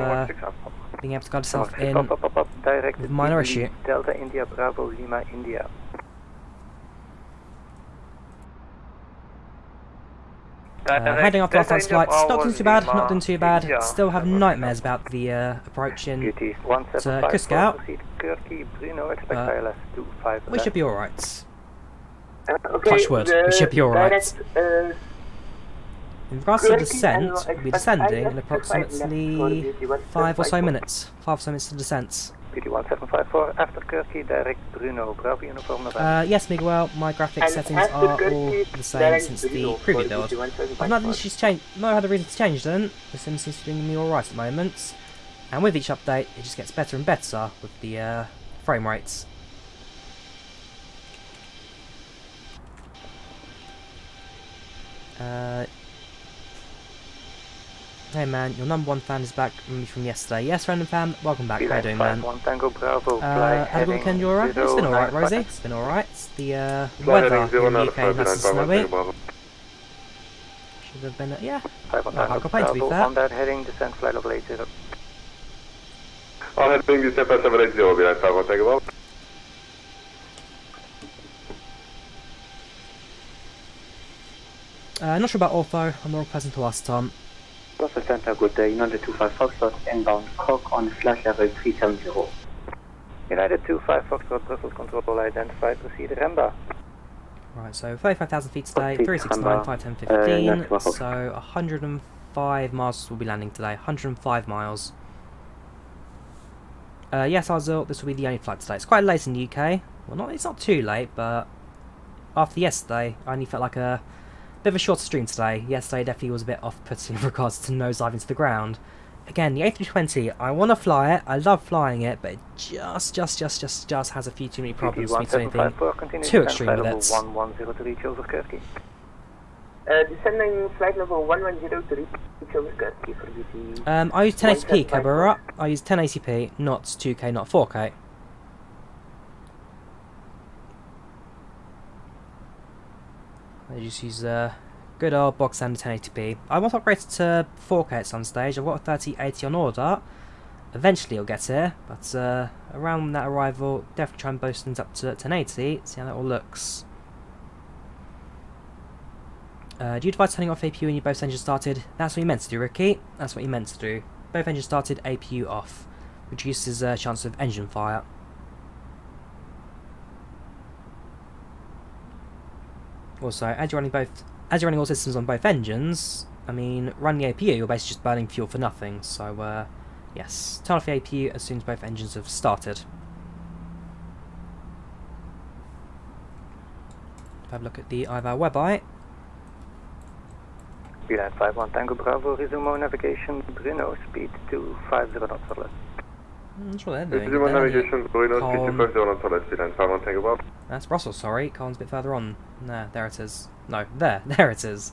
being able to guide yourself in with minor issue. Delta India Bravo Lima India. Heading off last night's flights, not doing too bad, not doing too bad. Still have nightmares about the approach in to Cusco. We should be alright. Touch wood, we should be alright. In regards to descent, we'll be descending in approximately 5 or so minutes. 5 or so minutes to descent. PT1754 after Kirky, direct Bruno, Bravo uniform November. Yes, Miguel, my graphics settings are all the same since the preview build. I've not had a reason to change them. The sim seems to be doing me alright at the moment. And with each update, it just gets better and better with the frame rates. Hey man, your number 1 fan is back from yesterday. Yes, random fan, welcome back. How you doing, man? Had a good weekend, you alright? It's been alright, Rosie. It's been alright. The weather here in the UK, nice and snowy. Should have been, yeah. I can't complain, to be fair. On that heading, descent flight level 80. On heading, descent flight level 80, be like 5 take about. Not sure about ortho, I'm more pleasant to ask Tom. Brussels Center, good day. United 25 Foxtrot, inbound Cock on flight level 370. United 25 Foxtrot, Brussels control identified, proceed Remba. Right, so 35,000 feet today, 369, 510, 15, so 105 miles will be landing today, 105 miles. Yes, Arzil, this will be the only flight today. It's quite late in the UK. Well, it's not too late, but after yesterday, I only felt like a bit of a shorter stream today. Yesterday definitely was a bit off-putting in regards to nosediving to the ground. again, the A320, I want to fly it, I love flying it, but it just has a few too many problems for me to do anything too extreme with it. 1103 Chilverkerky. Descending flight level 1103 Chilverkerky for VT. I use 1080p, Cabra. I use 1080p, not 2K, not 4K. I just use good old box standard 1080p. I want to upgrade it to 4K at some stage. I've got a 3080 on order. Eventually it'll get here, but around that arrival, definitely try and boost things up to 1080, see how that all looks. Do you advise turning off APU when you both engines started? That's what you meant to do, Ricky. That's what you meant to do. Both engines started, APU off. Reduces chance of engine fire. Also, as you're running all systems on both engines, I mean, running the APU, you're basically just burning fuel for nothing. So, yes, turn off the APU as soon as both engines have started. Have a look at the IVAO website. Beeline 51 Tango Bravo, resume our navigation, Bruno, speed 250 knots or less. That's what they're doing. Resume navigation, Bruno, speed 250 knots or less, Beeline 51 Tango Bravo. That's Brussels, sorry. Colin's a bit further on. Nah, there it is. No, there it is.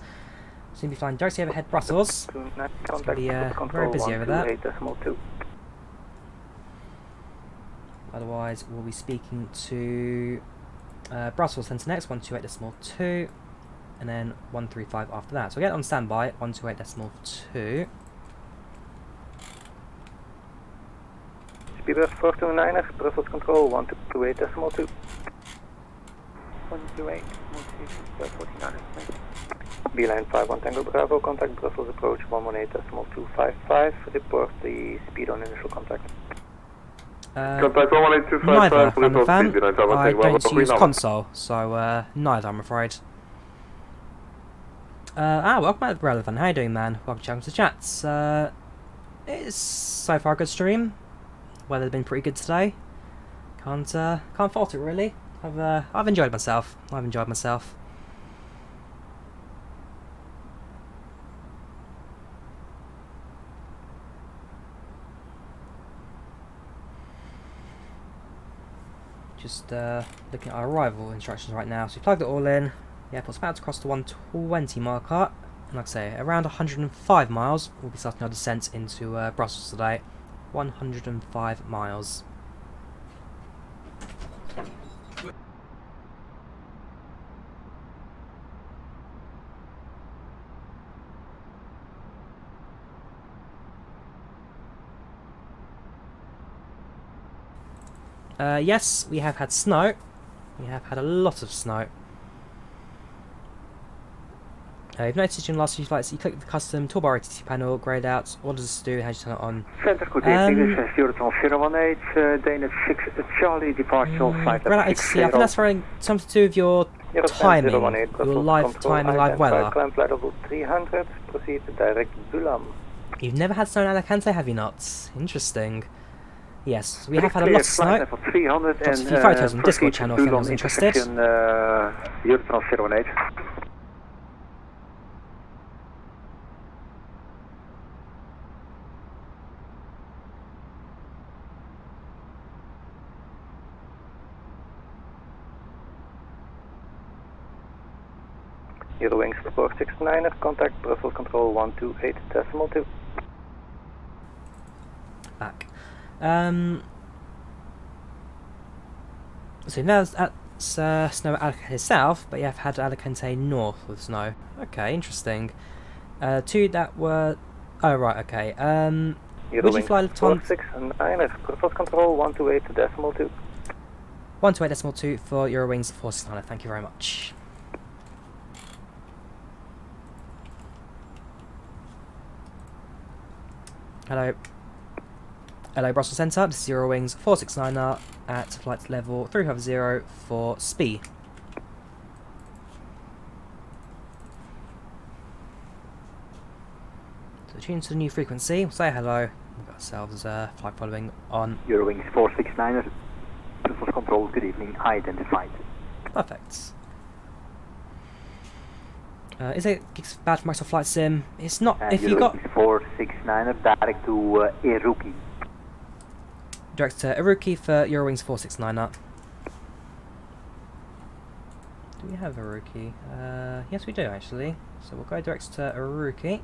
Soon be flying directly overhead Brussels. It's going to be very busy over there. Otherwise, we'll be speaking to Brussels Centre next, 128.2, and then 135 after that. So we'll get on standby, 128.2. Speedbird 429er, Brussels Control, 128.2. 128, 49. Beeline 51 Tango Bravo, contact Brussels approach 118.255. Report the speed on initial contact. Contact 118.255. Neither, I'm a fan. I don't use console, so neither, I'm afraid. Welcome back to Relevant. How you doing, man? Welcome to chats. It's so far a good stream. Weather's been pretty good today. Can't fault it really. I've enjoyed myself. Just looking at our arrival instructions right now. So we plugged it all in. The airport's about to cross the 120 marker. And like I say, around 105 miles, we'll be starting our descent into Brussels today. 105 miles. Yes, we have had snow. We have had a lot of snow. You've noticed in the last few flights, you click the custom toolbar ATC panel, grayed out. What does this do? How do you turn it on? Center good evening, this is Eurowings Danish 6 Charlie departure flight. ATC, I think that's something to do with your timing, your live timing, live weather. Climb flight level 300, proceed to direct Bulam. You've never had snow in Alicante, have you not? Interesting. Yes, we have had a lot of snow. Got a few photos on the Discord channel if anyone's interested. Eurowings 469er, contact Brussels Control 128.2. Back. So now that's snow at Alicante South, but you have had Alicante North with snow. Okay, interesting. Two that were... Oh, right, okay. Would you fly Lufthansa? 469er, Brussels Control 128.2. 128.2 for Eurowings 469er, thank you very much. Hello. Hello, Brussels Centre. This is Eurowings 469er at flight level 350 for SPI. So tune to the new frequency. We'll say hello. We've got ourselves a flight following on. Eurowings 469er. Brussels Control, good evening. Identified. Perfect. Is it bad for Microsoft Flight Sim? It's not. If you got 469er direct to Iruki. Direct to Iruki for Eurowings 469er. Do we have Iruki? Yes, we do actually. So we'll go direct to Iruki.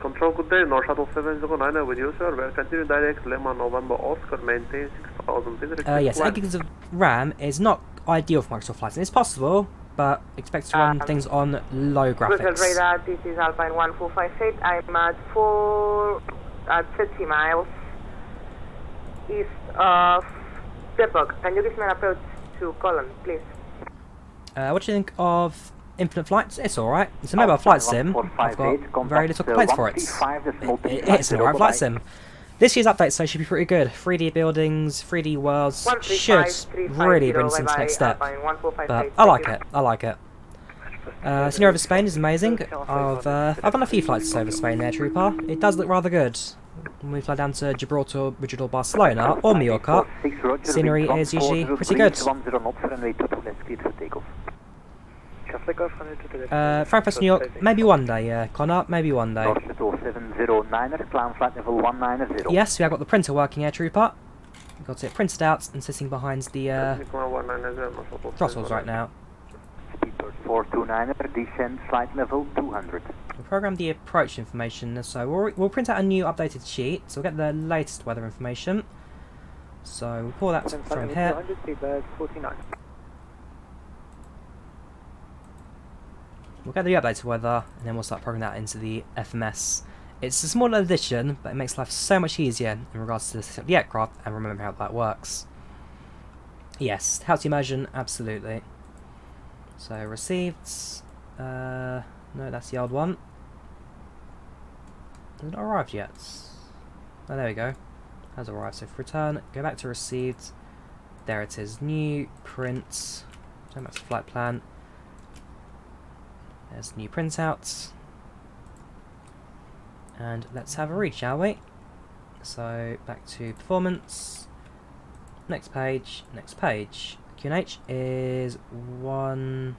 Control, good day. North Shuttle 709 with you, sir. We'll continue direct Lima November Oscar, maintain 6000. Yes, 8 gigs of RAM is not ideal for Microsoft Flight Sim. It's possible, but expect to run things on low graphics. Radar, this is Alpine 1458. I'm at 30 miles east of Depok. Can you give me an approach to Cologne, please? What do you think of Infinite Flights? It's alright. It's a mobile flight sim. I've got very little complaints for it. It's an alright flight sim. This year's update so should be pretty good. 3D buildings, 3D worlds should really bring us into the next step. But I like it. I like it. Scenery over Spain is amazing. I've done a few flights over Spain there, Trooper. It does look rather good. When we fly down to Gibraltar, Madrid or Barcelona, or Mallorca, scenery is usually pretty good. Frankfurt, New York, maybe one day, Connor, maybe one day. Yes, we have got the printer working here, Trooper. We've got it printed out and sitting behind the throttles right now. 429er, descent flight level 200. We'll program the approach information, so we'll print out a new updated sheet, so we'll get the latest weather information. So we'll pull that from here. We'll get the updated weather, and then we'll start programming that into the FMS. It's a small addition, but it makes life so much easier in regards to the system of the aircraft and remember how that works. Yes, helps the immersion, absolutely. So received, no, that's the old one. Has it not arrived yet? Oh, there we go. Has arrived. So for return, go back to received. There it is. New print. Turn back to flight plan. There's new printouts. And let's have a read, shall we? So back to performance. Next page. Next page. QNH is 1000.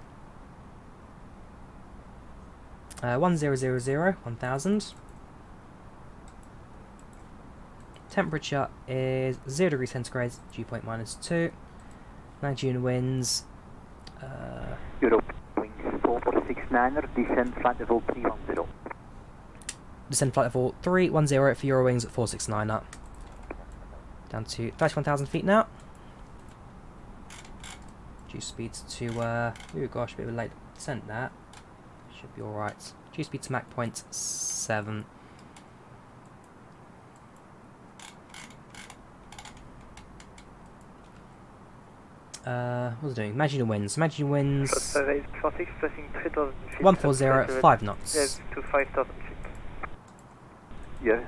1000. Temperature is 0 degrees centigrade, dew point -2. Magnitude winds. Eurowings 469er, descent flight level 310. Descent flight level 310 for Eurowings 469er. Down to 31,000 feet now. Dew speeds to, oh gosh, a bit of a late descent there. Should be alright. Dew speed to Mach 0.7. What's it doing? Imagine winds. Imagine winds. 140 at 5 knots. Yes, to 5,000 feet. Yeah,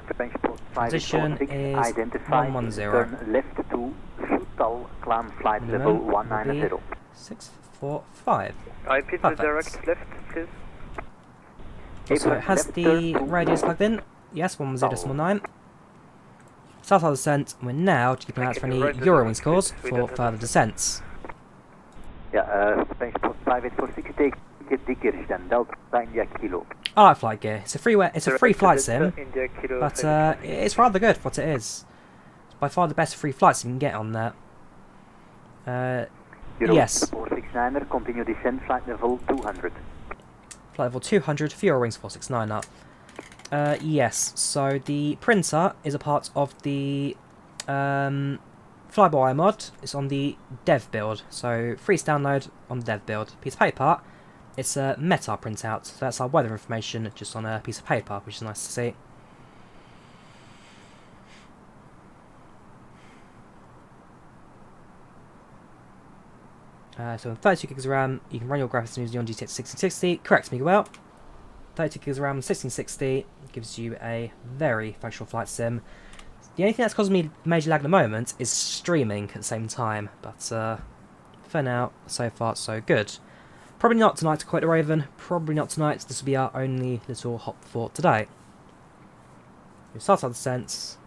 position is 110. Turn left to Futal, climb flight level 190. 645. IP to direct left, please. So it has the radios plugged in. Yes, 110.9. Start our descent. We're now keeping an eye out for any Eurowings calls for further descents. Yeah, private for 6 take Dickersten, Delta India Kilo. I like flight gear. It's a free flight sim, but it's rather good for what it is. It's by far the best free flights you can get on there. Yes. 469er, continue descent flight level 200. Flight level 200 for Eurowings 469er. Yes, so the printer is a part of the Flyby mod. It's on the dev build, so free to download on the dev build. Piece of paper, it's a meta printout, so that's our weather information just on a piece of paper, which is nice to see. So with 32 gigs of RAM, you can run your graphics using the GTX 1660. Correct, Miguel. 32 gigs of RAM 1660 gives you a very functional flight sim. The only thing that's causing me major lag at the moment is streaming at the same time, but for now, so far so good. Probably not tonight to quote the Raven, probably not tonight. This will be our only little hop for today. We start our descent.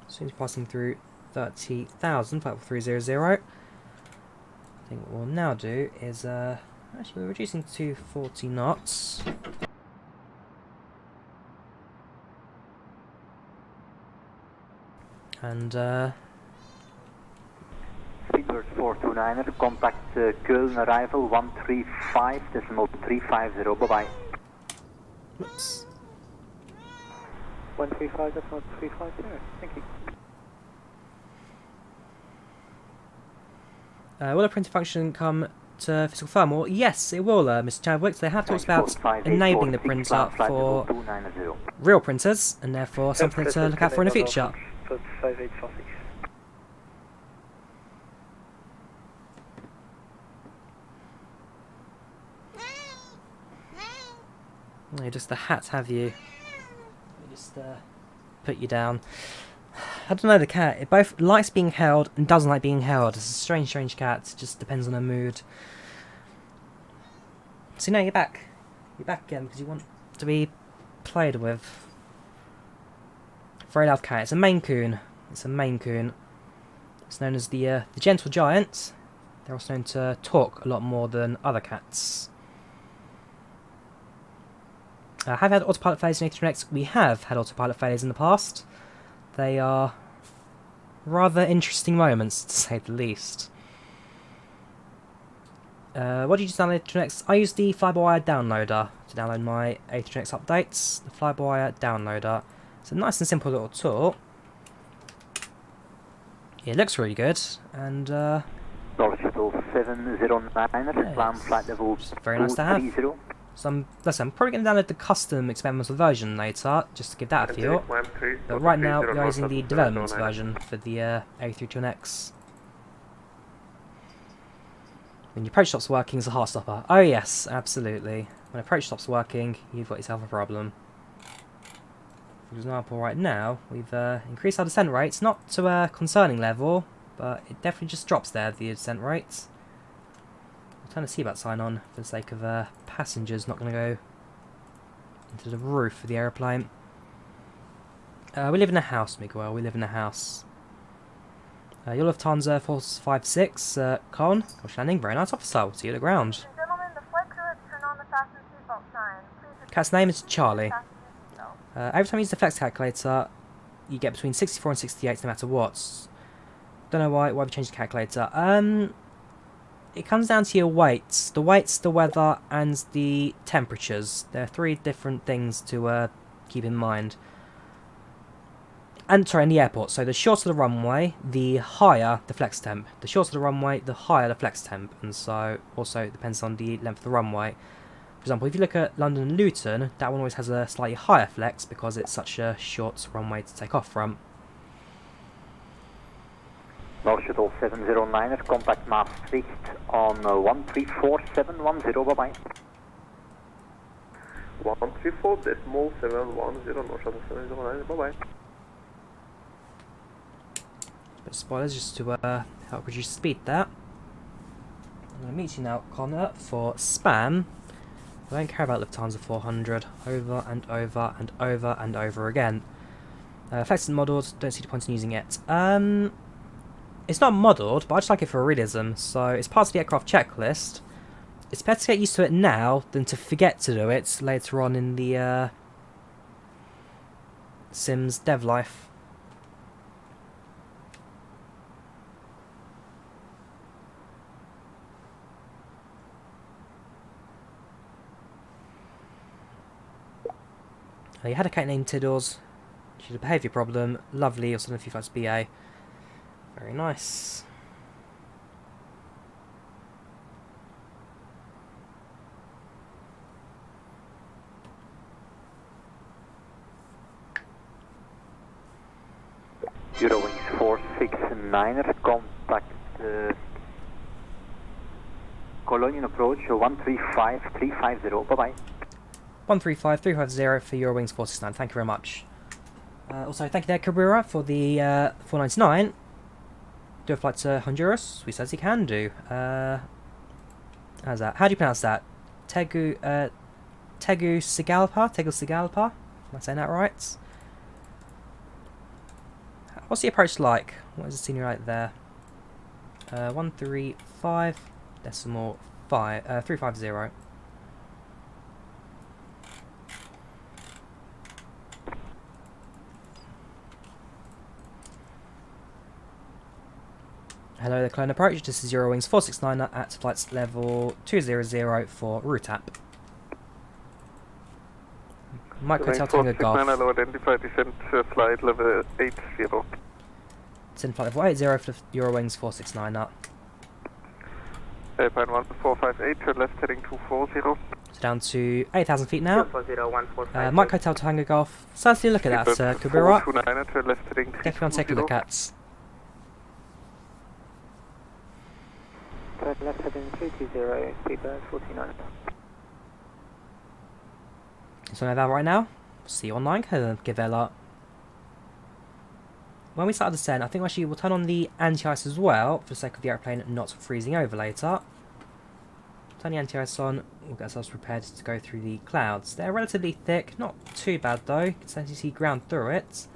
As soon as passing through 30,000, flight level 300. I think what we'll now do is Actually, we're reducing to 40 knots. And, Speedbird 429er, contact Köln arrival 135.350, bye-bye. Whoops. 135.350, thank you. Will a printer function come to physical thermal? Yes, it will, Mr. Chadwick. They have talked about enabling the printer for real printers, and therefore something to look out for in the future. No, just the hat, have you? Just put you down. I don't know, the cat. It both likes being held and doesn't like being held. It's a strange, strange cat. It just depends on her mood. So now you're back. You're back again because you want to be played with. Very loud cat. It's a Maine Coon. It's a Maine Coon. It's known as the Gentle Giant. They're also known to talk a lot more than other cats. Have had autopilot failures in A320neo? We have had autopilot failures in the past. They are rather interesting moments, to say the least. What do you use to download A320neo? I use the FlyWire downloader to download my A320neo updates. The FlyWire downloader. It's a nice and simple little tool. It looks really good, and Shuttle 709er, climb flight level very nice to have. 230. So I'm probably going to download the custom experimental version later, just to give that a feel. But right now, we're using the development version for the A320neo. When your approach stop's working, it's a heart stopper. Oh yes, absolutely. When approach stop's working, you've got yourself a problem. For example, right now, we've increased our descent rates, not to a concerning level, but it definitely just drops there, the descent rates. Turn the seatbelt sign on for the sake of passengers not going to go into the roof of the aeroplane. We live in a house, Miguel. We live in a house. Your Lufthansa 456, Köln. Gosh, landing. Very nice, officer. We'll see you at the ground. Gentlemen, the flight crew has turned on the fasten seatbelt sign. Please Cat's name is Charlie. Every time you use the flex calculator, you get between 64 and 68 no matter what. Don't know why we changed the calculator. It comes down to your weights. The weights, the weather, and the temperatures. There are three different things to keep in mind. And sorry, in the airport. So the shorter the runway, the higher the flex temp. The shorter the runway, the higher the flex temp. And so also it depends on the length of the runway. For example, if you look at London Luton, that one always has a slightly higher flex because it's such a short runway to take off from. Shuttle 709er, contact Maastricht on 134.710, bye-bye. 134.710, North Shuttle 709, bye-bye. But spoilers just to help reduce speed there. I'm going to meet you now, Connor, for spam. I don't care about Lufthansa 400 over and over and over and over again. Flex isn't modelled, don't see the point in using it. It's not modelled, but I just like it for realism, so it's part of the aircraft checklist. It's better to get used to it now than to forget to do it later on in the Sims dev life. You had a cat named Tiddles. She had a behaviour problem. Lovely, or something if you flights BA. Very nice. Eurowings 469er, contact Cologne approach 135.350, bye-bye. 135.350 for Eurowings 469, thank you very much. Also, thank you there, Cabrera, for the 499. Do a flight to Honduras? We says he can do. How's that? How do you pronounce that? Tegucigalpa? Tegucigalpa? Am I saying that right? What's the approach like? What is the scenery like there? 135.4 350. Hello, the Cologne approach. This is Eurowings 469 at flights level 200 for route app. Mike Hotel Tango Golf. Identified descent flight level 80. Descent flight level 80 for Eurowings 469 up. Alpine 1458, turn left heading 240. So down to 8,000 feet now. Mike Hotel Tango Golf. Certainly look at that, could be right. Definitely want to take a look at. Turn left heading 320, seatbelt 49. So know that right now. See you online, give it a lot. When we start the descent, I think actually we'll turn on the anti-ice as well, for the sake of the airplane not freezing over later. Turn the anti-ice on, we'll get ourselves prepared to go through the clouds. They're relatively thick, not too bad though, you can essentially see ground through it.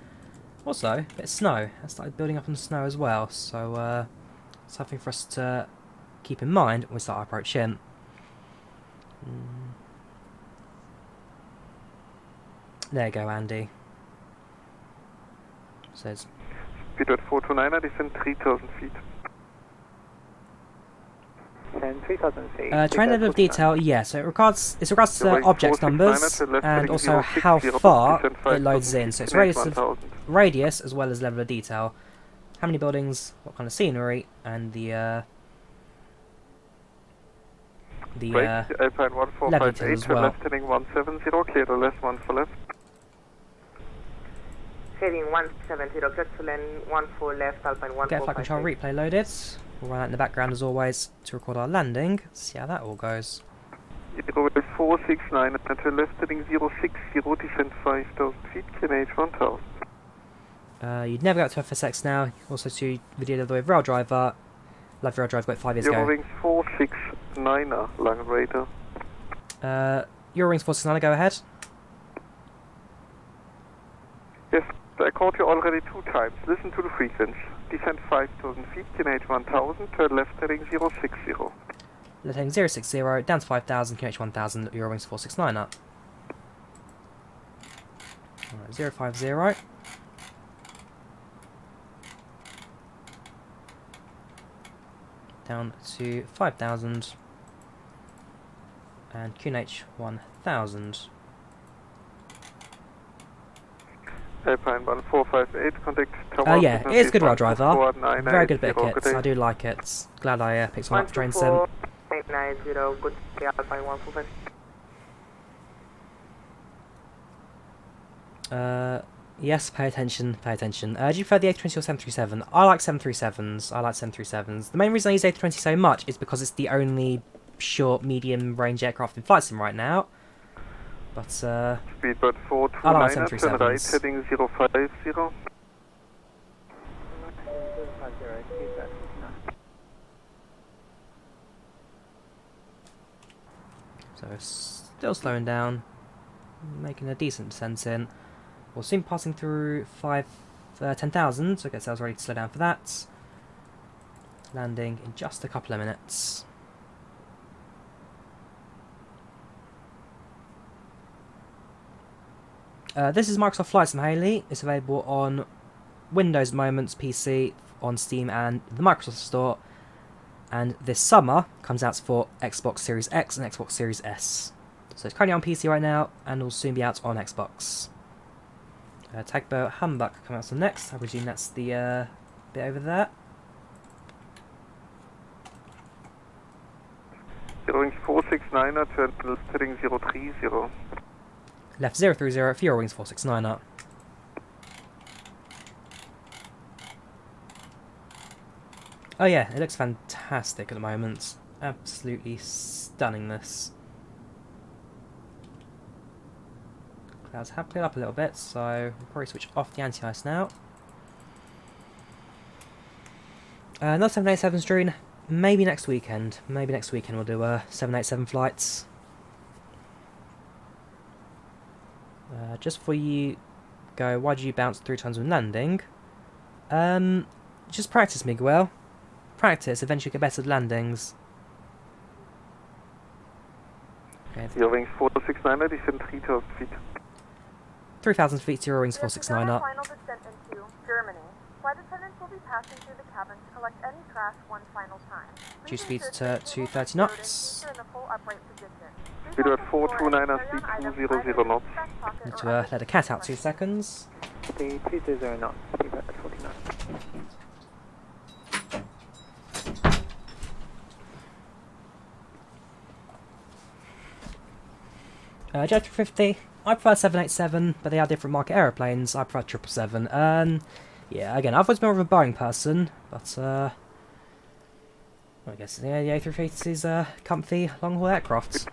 Also, a bit of snow, that started building up on the snow as well, so something for us to keep in mind when we start our approach in. There you go, Andy. Says Speed at 429, descend 3,000 feet. Descend 3,000 feet. Train level of detail, yeah, so it regards to object numbers and also how far it loads in. So it's radius as well as level of detail. How many buildings, what kind of scenery, and the Alpine 1458, as well. left heading 170, clear the left one for left. Heading 170, clear to land 14 left, Alpine 1458. Get flight control replay loaded. We'll run that in the background as always to record our landing. See how that all goes. Eurowings 469, at left heading 060, descend 5,000 feet, QNH 1000. You'd never go up to FSX now. Also to video the other way of Rail Driver. Love Rail Driver, got 5 years ago. Eurowings 469, lang radar. Eurowings 469, go ahead. Yes, I called you already 2 times. Listen to the frequency. Descend 5,000 feet, QNH 1000, turn left heading 060. Left heading 060, down to 5,000, QNH 1000, Eurowings 469 up. Alright, 050. Down to 5,000 and QNH 1000. Alpine 1458, contact tower. Yeah, it is good Rail Driver. Very good bit of kits. I do like it. Glad I picked one up for train sim. 890, good day, Alpine 145. Yes, pay attention, pay attention. Do you prefer the A320 or 737? I like 737s. I like 737s. The main reason I use A320 so much is because it's the only short, medium range aircraft in flight sim right now. But Speedbird 429, I like 737s. turn right heading 050. So still slowing down, making a decent descent in. We'll soon passing through 10,000, so get ourselves ready to slow down for that. Landing in just a couple of minutes. This is Microsoft Flight Sim Haley. It's available on Windows Moments PC, on Steam and the Microsoft Store. And this summer comes out for Xbox Series X and Xbox Series S. So it's currently on PC right now and will soon be out on Xbox. Tagboat Humbug coming out next. I presume that's the bit over there. Eurowings 469, turn left heading 030. Left 030 for Eurowings 469 up. Oh yeah, it looks fantastic at the moment. Absolutely stunning this. Clouds have cleared up a little bit, so we'll probably switch off the anti-ice now. Another 787 stream, maybe next weekend. Maybe next weekend we'll do 787 flights. Just before you go, why did you bounce 3 times when landing? Just practice, Miguel. Practice, eventually get better at landings. Okay. Eurowings 469er, descend 3000 feet. 3,000 feet to Eurowings 469 up. Final descent into Germany. Flight attendants will be passing through the cabin to collect any trash one final time. Due speed to 230 knots. Speed at 429er, speed 200 knots. Need to let the cat out 2 seconds. Speed 220 knots, speed at 49. Jet 350. I prefer 787, but they are different market aeroplanes. I prefer 777. Yeah, again, I've always been more of a Boeing person, but I guess yeah, the A350 is comfy long-haul aircraft.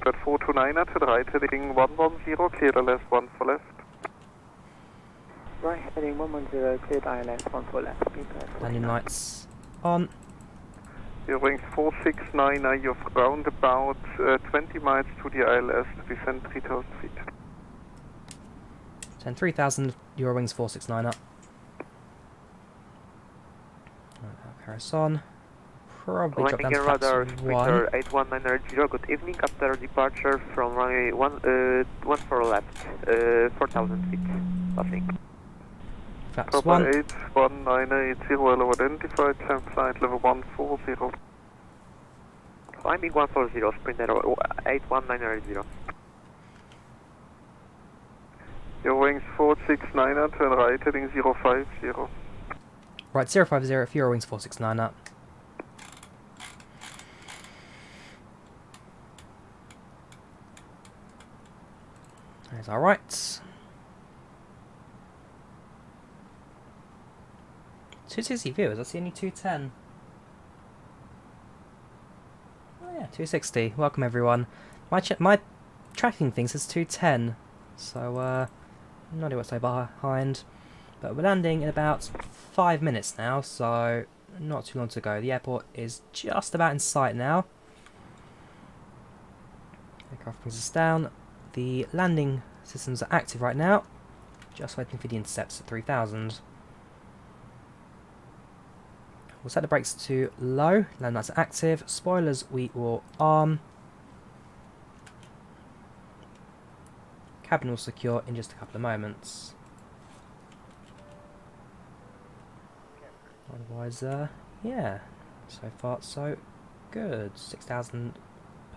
At 429er to the right, heading 110, clear the left, 1 for left. Right, heading 110, cleared ILS, 1 for left, speed at 49. Landing lights on. Eurowings 469er, you've round about 20 miles to the ILS to descend 3000 feet. 10 3,000, Eurowings 469 up. Right, Paris on. Probably drop down to radar, flaps 1. Victor 8190, good evening. After departure from runway 1 for left, 4,000 feet, passing. Flaps 1. 81980, hello, identified, temp flight level 140. Climbing 140, Sprinter 81980. Eurowings 469er, turn right, heading 050. Right, 050 for Eurowings 469 up. There's our right. 260 viewers, I see only 210. Oh yeah, 260. Welcome everyone. My tracking thing says 210, so no idea what's so behind. But we're landing in about 5 minutes now, so not too long to go. The airport is just about in sight now. Aircraft brings us down. The landing systems are active right now. Just waiting for the intercepts at 3,000. We'll set the brakes to low. Land lights are active. Spoilers we will arm. Cabin will secure in just a couple of moments. Otherwise, yeah. So far, so good. 6,000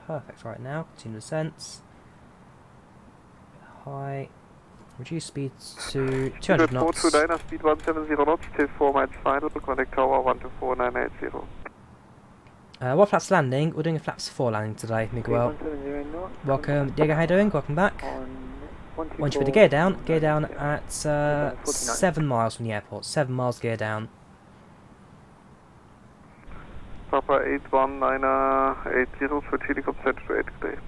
perfect right now. Continue descents. High. Reduce speed to 200 knots. 429er, speed 170 knots, till 4 miles final, connect tower 124980. What flaps landing? We're doing a flaps 4 landing today, Miguel. Welcome, Diego, how you doing? Welcome back. Once you put the gear down at 7 miles from the airport. 7 miles gear down. Papa 819er, 80, for Telecom Center 8 today.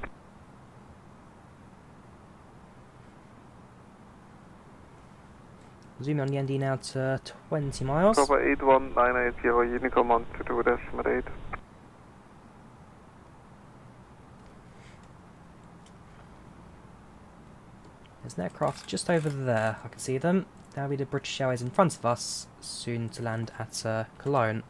Zoom on the ND now to 20 miles. Papa 81980, Unicom on to do decimal 8. There's an aircraft just over there. I can see them. That'll be the British Airways in front of us, soon to land at Cologne.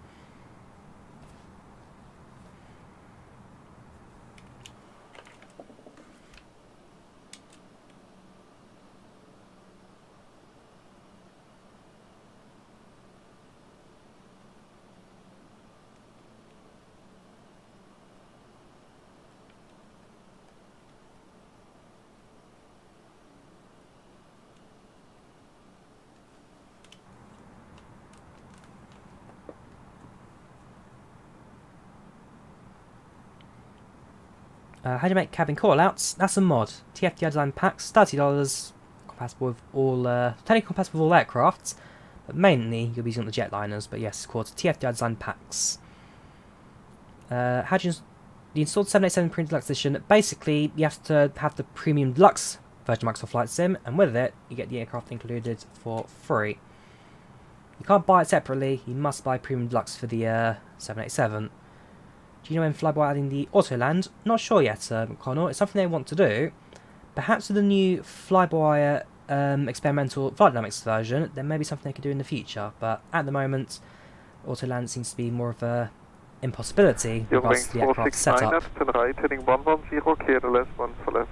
How do you make cabin callouts? That's a mod. TFDi design packs, $30, compatible with all, technically compatible with all aircrafts, but mainly you'll be using the jetliners. But yes, it's called TFDi design packs. How do you the installed 787 Premium Deluxe Edition? Basically, you have to have the Premium Deluxe version of Microsoft Flight Sim, and with it, you get the aircraft included for free. You can't buy it separately. You must buy Premium Deluxe for the 787. Do you know when Flyby are adding the Autoland? Not sure yet, McConnell. It's something they want to do. Perhaps with the new Flyby experimental flight dynamics version, there may be something they could do in the future. But at the moment, Autoland seems to be more of a impossibility with regards to the aircraft setup. Right heading 110, clear the left, 1 for left.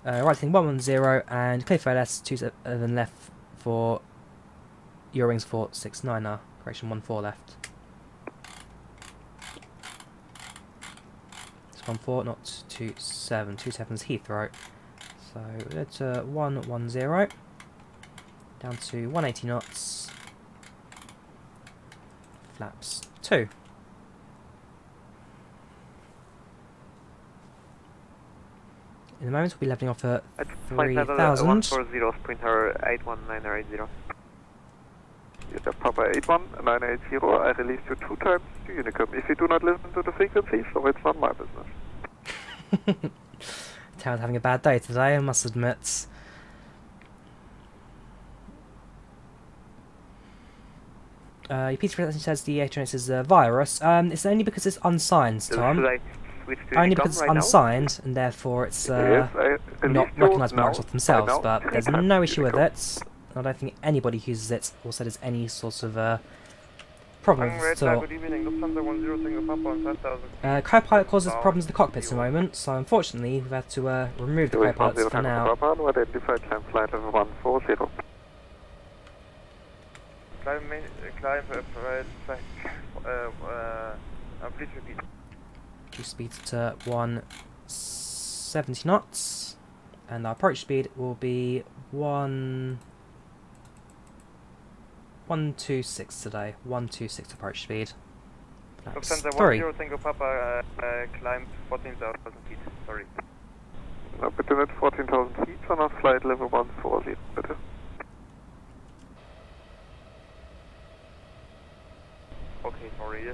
Right heading 110 and clear for LS 27 left for Eurowings 469er. Correction, 14 left. It's 14, not 27. 27's Heathrow. So we're to 110 down to 180 knots. Flaps 2. In the moment we'll be leveling off at 3000. 140, Sprinter 81980. Papa 81980, I released you 2 times to Unicum. If you do not listen to the frequency, so it's not my business. Tower's having a bad day today, I must admit. Your piece of presentation says the A320 is a virus. It's only because it's unsigned, Tom. Only because it's unsigned, and therefore it's not recognised by Microsoft themselves, but there's no issue with it. I don't think anybody who uses it or said there's any sort of problem at all. Co-pilot causes problems in the cockpits at the moment, so unfortunately we've had to remove the co-pilots for now. Cruise speed to 170 knots, and our approach speed will be 126 today. 126 approach speed. That's 3. Climb 14,000 feet, sorry. Na, bitte mit 14,000 feet, sondern flight level 140, bitte. Okay, sorry.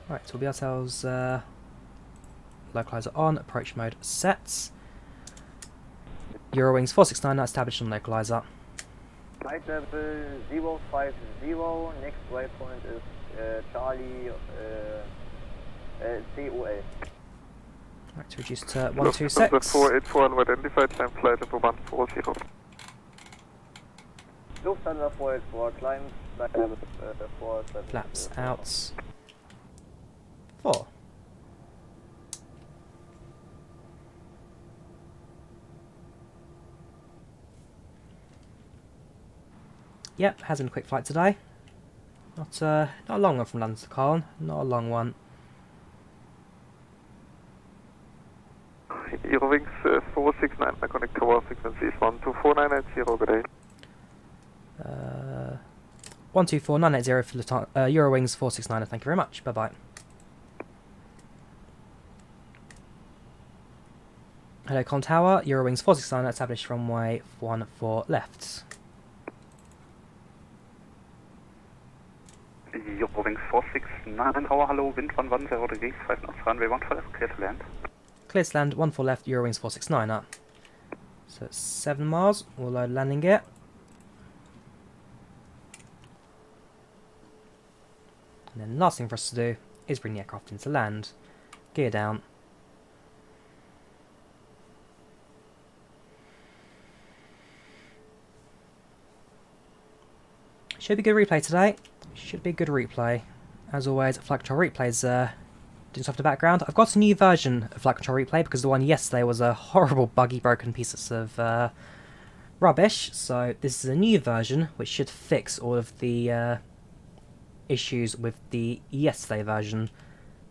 Right, so we'll be ourselves localizer on, approach mode set. Eurowings 469 established on localizer. Flight level 050, next waypoint is Charlie COA. Right, to reduce to 126. 484 unidentified, time flight level 140. Lufthansa 484, climb flight level 47. Flaps out. 4. Yep, has been a quick flight today. Not a long one from London to Köln, not a long one. Eurowings 469, connect tower frequencies 124,980, good day. 124,980 for Eurowings 469, thank you very much, bye bye. Hello Köln Tower, Eurowings 469 established runway 14 left. Eurowings 469 Tower, hello, wind 110 degrees, 5 knots, runway 14 left, clear to land. Clear to land, 14 left, Eurowings 469 up. So it's 7 miles, we'll load landing gear. And then last thing for us to do is bring the aircraft into land. Gear down. Should be good replay today. Should be a good replay. As always, FlightControlReplay's doing stuff in the background. I've got a new version of FlightControlReplay because the one yesterday was a horrible, buggy, broken piece of rubbish. So this is a new version which should fix all of the issues with the yesterday version.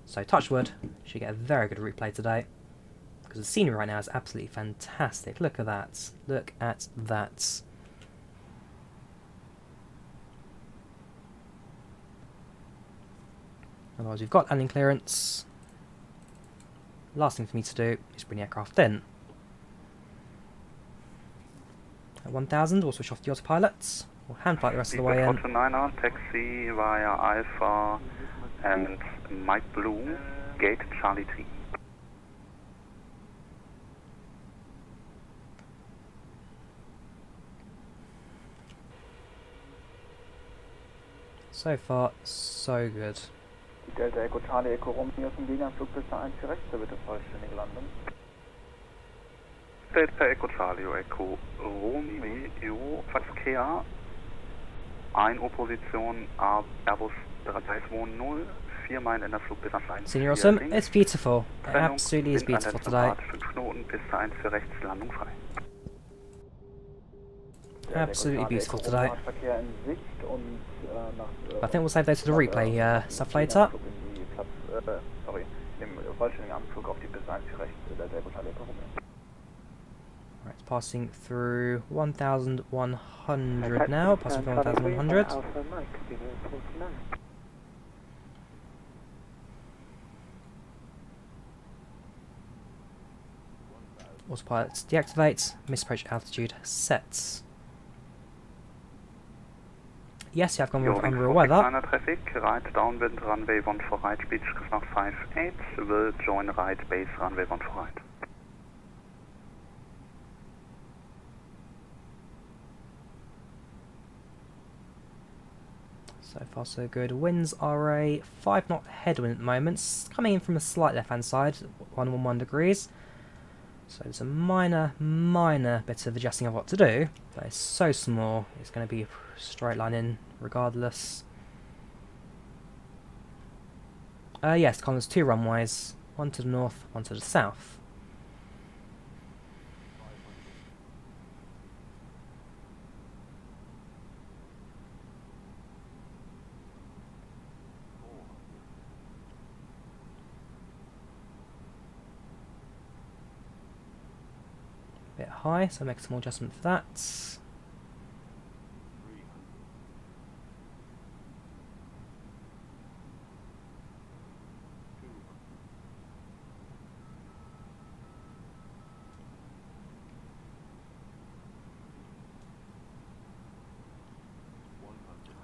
So touch wood, should get a very good replay today. Because the scenery right now is absolutely fantastic. Look at that. Look at that. Otherwise we've got landing clearance. Last thing for me to do is bring the aircraft in. At 1000 we'll switch off the autopilots. We'll hand flight the rest of the way in. 49er, taxi via Alpha and Mike Blue, gate Charlie 3. So far, so good. Delta Echo Charlie Echo Romeo zum Gegenanflug bis 1 für rechts, bitte vollständige Landung. Delta Echo Charlie, Echo Romeo, Verkehr, 1 Uhr Position, Airbus 320, 4 Meilen in der Flugbahn 1. Senior Awesome, it's beautiful. It absolutely is beautiful today. 5 Knoten, Piste 1 für rechts, Landung frei. Absolutely beautiful today. I think we'll save those to the replay stuff later. Sorry, im vollständigen Anflug auf die Piste 1 für rechts, Delta Echo Charlie Romeo. Right, it's passing through 1,100 now, passing through 1,100. Autopilot deactivates, misapproach altitude sets. Yes, you have gone with unreal weather. Traffic, right downwind runway 1 for right, speed nach 58, will join right base runway 1 for right. So far so good. Winds are a 5 knot headwind at the moment, coming in from a slight left hand side, 111 degrees. So there's a minor bit of adjusting I've got to do, but it's so small, it's going to be a straight line in regardless. Yes, Colin's 2 runways, one to the north, one to the south. Bit high, so make a small adjustment for that.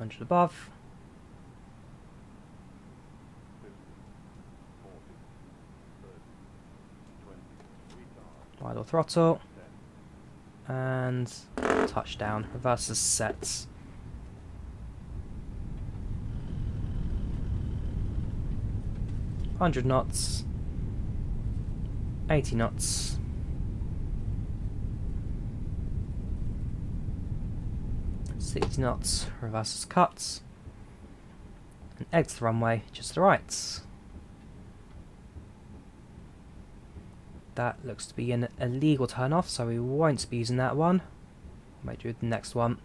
$100 above. Idle throttle. And touchdown. Reverses sets. $100 knots. 80 knots. $60 knots. Reverses cuts. And exit the runway just to the right. That looks to be an illegal turn off, so we won't be using that one. Might do the next one.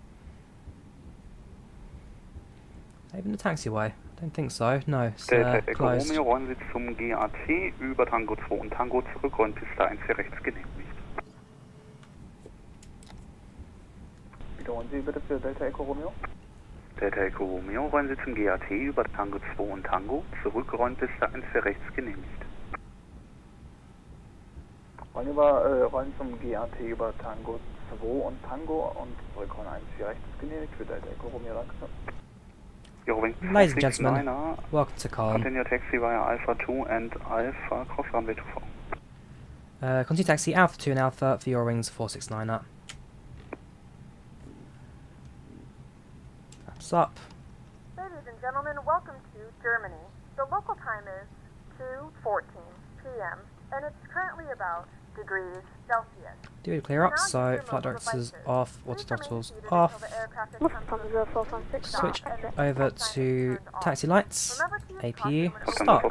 Even the taxiway? I don't think so. No, it's closed. Romeo, rollen Sie zum GAT über Tango 2 und Tango zurück, rollen Piste 1 für rechts genehmigt. Wiederholen Sie bitte für Delta Echo Romeo. Delta Echo Romeo, rollen Sie zum GAT über Tango 2 und Tango zurück, rollen Piste 1 für rechts genehmigt. Rollen zum GAT über Tango 2 und Tango und zurückrollen 1 für rechts genehmigt für Delta Echo Romeo, danke. Ladies and gentlemen, welcome to Köln. Continue taxi via Alpha 2 and Alpha cross runway 24. Continue taxi Alpha 2 and Alpha for Eurowings 469er. Wraps up. Ladies and gentlemen, welcome to Germany. The local time is 2:14 p.m. and it's currently about degrees Celsius. Do it clear up, so flight directors off, water throttles off. Switch over to taxi lights, APU, start.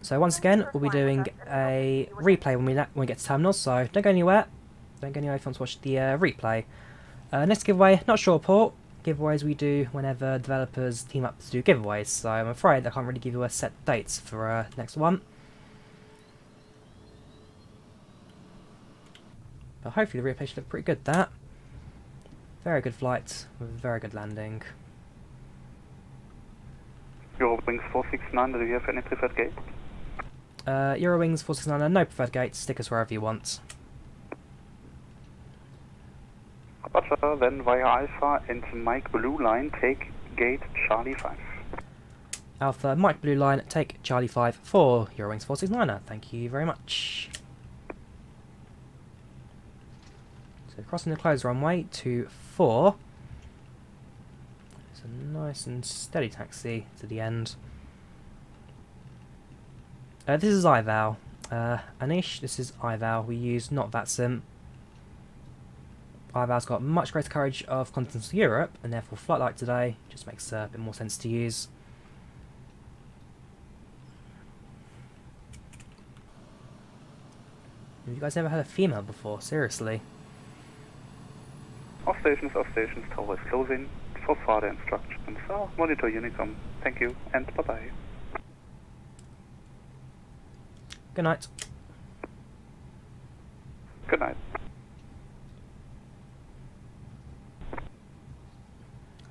So once again, we'll be doing a replay when we get to terminals, so don't go anywhere. Don't go anywhere if you want to watch the replay. Next giveaway, not sure port. Giveaways we do whenever developers team up to do giveaways, so I'm afraid I can't really give you a set dates for next one. But hopefully the replay should look pretty good, that. Very good flight, with a very good landing. Eurowings 469, do you have any preferred gate? Eurowings 469, no preferred gate, stick us wherever you want. Roger, then via Alpha and Mike Blue Line, take gate Charlie 5. Alpha, Mike Blue Line, take Charlie 5 for Eurowings 469er. Thank you very much. So crossing the closed runway to 4. It's a nice and steady taxi to the end. This is IVAO. Anish, this is IVAO. We use not VATSIM. IVAO's got much greater coverage of continental Europe, and therefore flight like today just makes a bit more sense to use. Have you guys ever had a female before? Seriously. Off stations, tower is closing. For further instructions, monitor Unicom. Thank you, and bye-bye. Good night. Good night.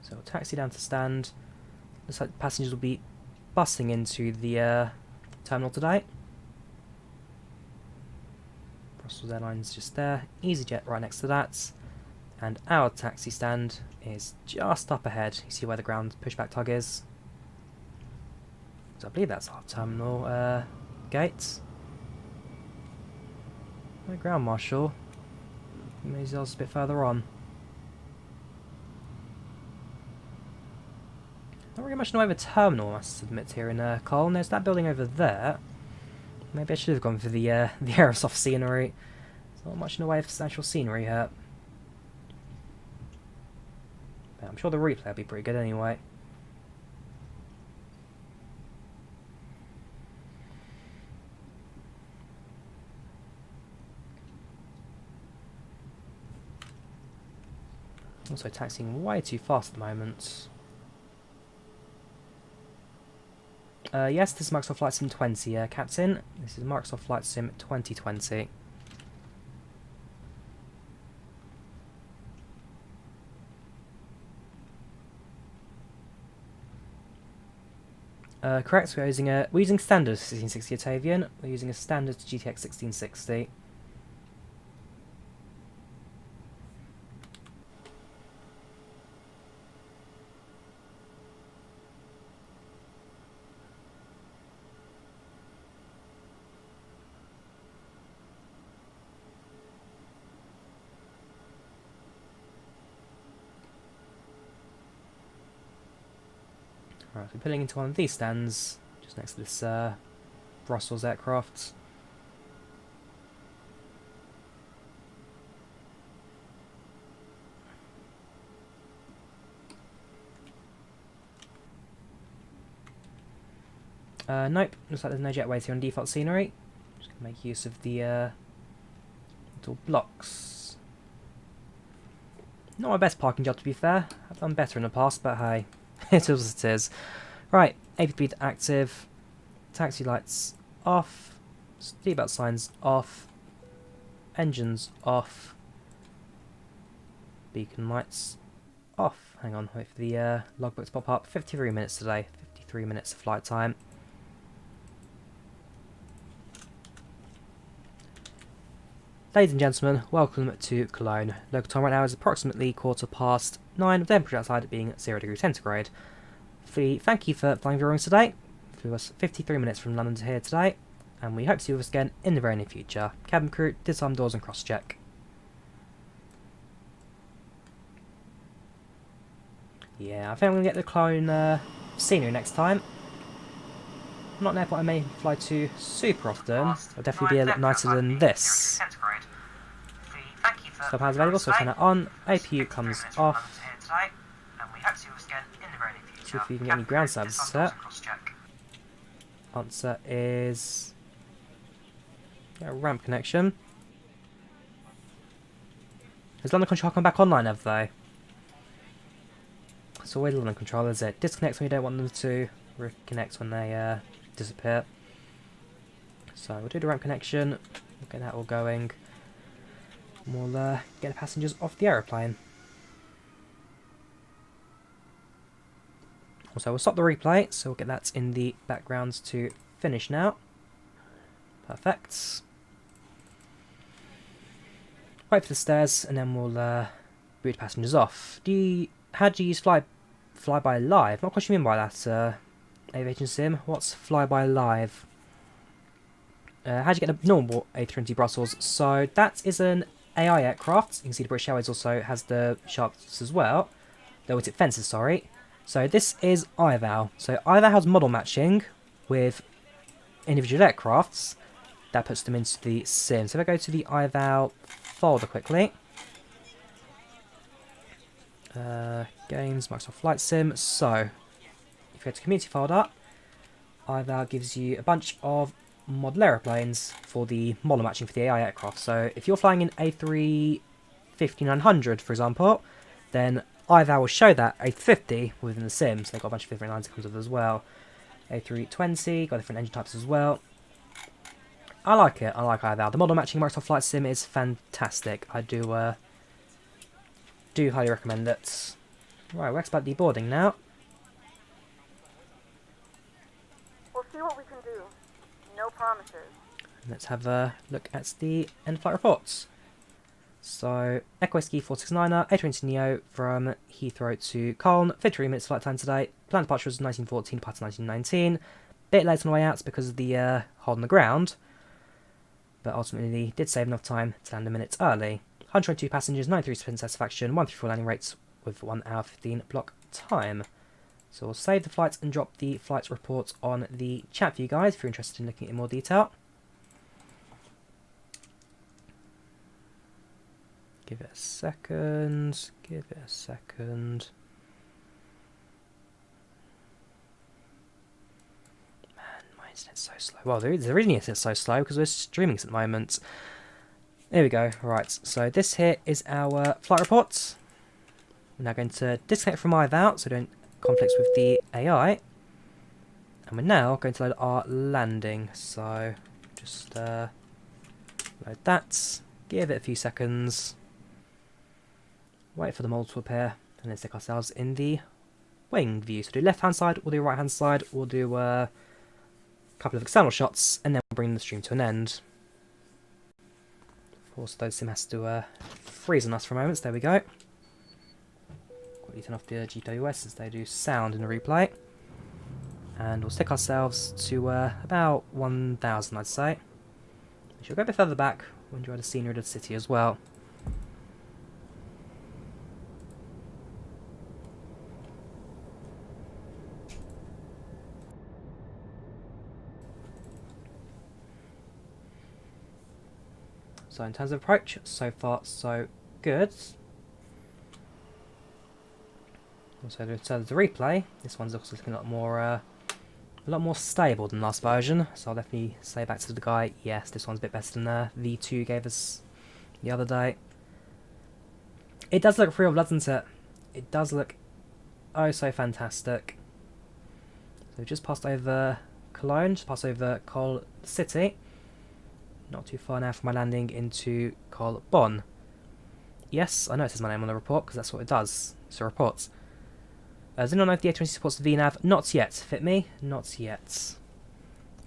So we'll taxi down to stand. Looks like passengers will be busing into the terminal today. Brussels Airlines just there. EasyJet right next to that. And our taxi stand is just up ahead. You see where the ground pushback tug is? So I believe that's our terminal gates. My ground marshal. Maybe there's a bit further on. Not really much in the way of a terminal, I must admit, here in Köln. There's that building over there. Maybe I should have gone for the Aerosoft scenery. There's not much in the way of substantial scenery here. But I'm sure the replay will be pretty good anyway. Also taxiing way too fast at the moment. Yes, this is Microsoft Flight Sim 20, Captain. This is Microsoft Flight Sim 2020. Correct, we're using standard 1660 Octavian. We're using a standard GTX 1660. Right, we're pulling into one of these stands, just next to this Brussels aircraft. Nope, looks like there's no jetways here on default scenery. Just going to make use of the little blocks. Not my best parking job, to be fair. I've done better in the past, but hey. It is what it is. Right, APP active, taxi lights off, seatbelt signs off, engines off, beacon lights off. Hang on, wait for the logbook to pop up. 53 minutes today, 53 minutes of flight time. Ladies and gentlemen, welcome to Cologne. Local time right now is approximately 9:15, with temperature outside being 0 degrees centigrade. Thank you for flying Eurowings today. Flew us 53 minutes from London to here today, and we hope to see you with us again in the very near future. Cabin crew, disarm doors and cross-check. Yeah, I think I'm going to get the Cologne scenery next time. Not an airport I may fly to super often. It'll definitely be a lot nicer than this. Stop hands available, so turn that on. APU comes off. See if we can get any ground services set. Answer is a ramp connection. Has London Control come back online, have they? It's always London Control, is it? Disconnect when you don't want them to, reconnect when they disappear. So we'll do the ramp connection, we'll get that all going. We'll get the passengers off the aeroplane. Also, we'll stop the replay, so we'll get that in the background to finish now. Perfect. Wait for the stairs, and then we'll boot passengers off. How do you use FlyLive? What do you mean by that, Aviation Sim? What's FlyLive? How do you get a normal A320 Brussels? So that is an AI aircraft. You can see the British Airways also has the sharks as well. The Whitted fences, sorry. So this is IVAO. So IVAO has model matching with individual aircrafts, that puts them into the sim. So if I go to the IVAO folder quickly, games, Microsoft Flight Sim. So if you go to community folder, IVAO gives you a bunch of model aeroplanes for the model matching for the AI aircraft. So if you're flying an A350-900, for example, then IVAO will show that A350 within the sim. So they've got a bunch of different lines it comes with as well. A320, got different engine types as well. I like it. I like IVAO. The model matching Microsoft Flight Sim is fantastic. I do highly recommend it. Right, we're about deboarding now. We'll see what we can do. No promises. Let's have a look at the end flight reports. So, Echo Whiskey 469er, A320neo from Heathrow to Köln, 53 minutes flight time today. Planned departure was 1914, departure 1919. Bit late on the way out because of the hold on the ground, but ultimately did save enough time to land a minute early. 122 passengers, 93% satisfaction, 134 landing rates with 1 hour 15 block time. So we'll save the flight and drop the flight report on the chat for you guys if you're interested in looking in more detail. Give it a second. Give it a second. Man, my internet's so slow. Well, the reason it's so slow because we're streaming at the moment. There we go. Right, so this here is our flight report. We're now going to disconnect from IVAO so don't conflicts with the AI. And we're now going to load our landing. So just load that. Give it a few seconds. Wait for the model to appear, and then stick ourselves in the wing view. So do left hand side, or do right hand side, or do a couple of external shots, and then we'll bring the stream to an end. Of course, though, sim has to freeze on us for a moment. So there we go. Quickly turn off the GWS as they do sound in the replay, and we'll stick ourselves to about 1,000, I'd say. We should go a bit further back. We'll enjoy the scenery of the city as well. So in terms of approach, so far so good. Also in terms of the replay, this one's also looking a lot more stable than last version. So I'll definitely say back to the guy, yes, this one's a bit better than V2 gave us the other day. It does look real, doesn't it? It does look oh so fantastic. So we've just passed over Cologne, just passed over Köln City. Not too far now from my landing into Cologne Bonn. Yes, I know it says my name on the report because that's what it does. It's a report. Does anyone know if the A20 supports the VNAV? Not yet. Fit me? Not yet.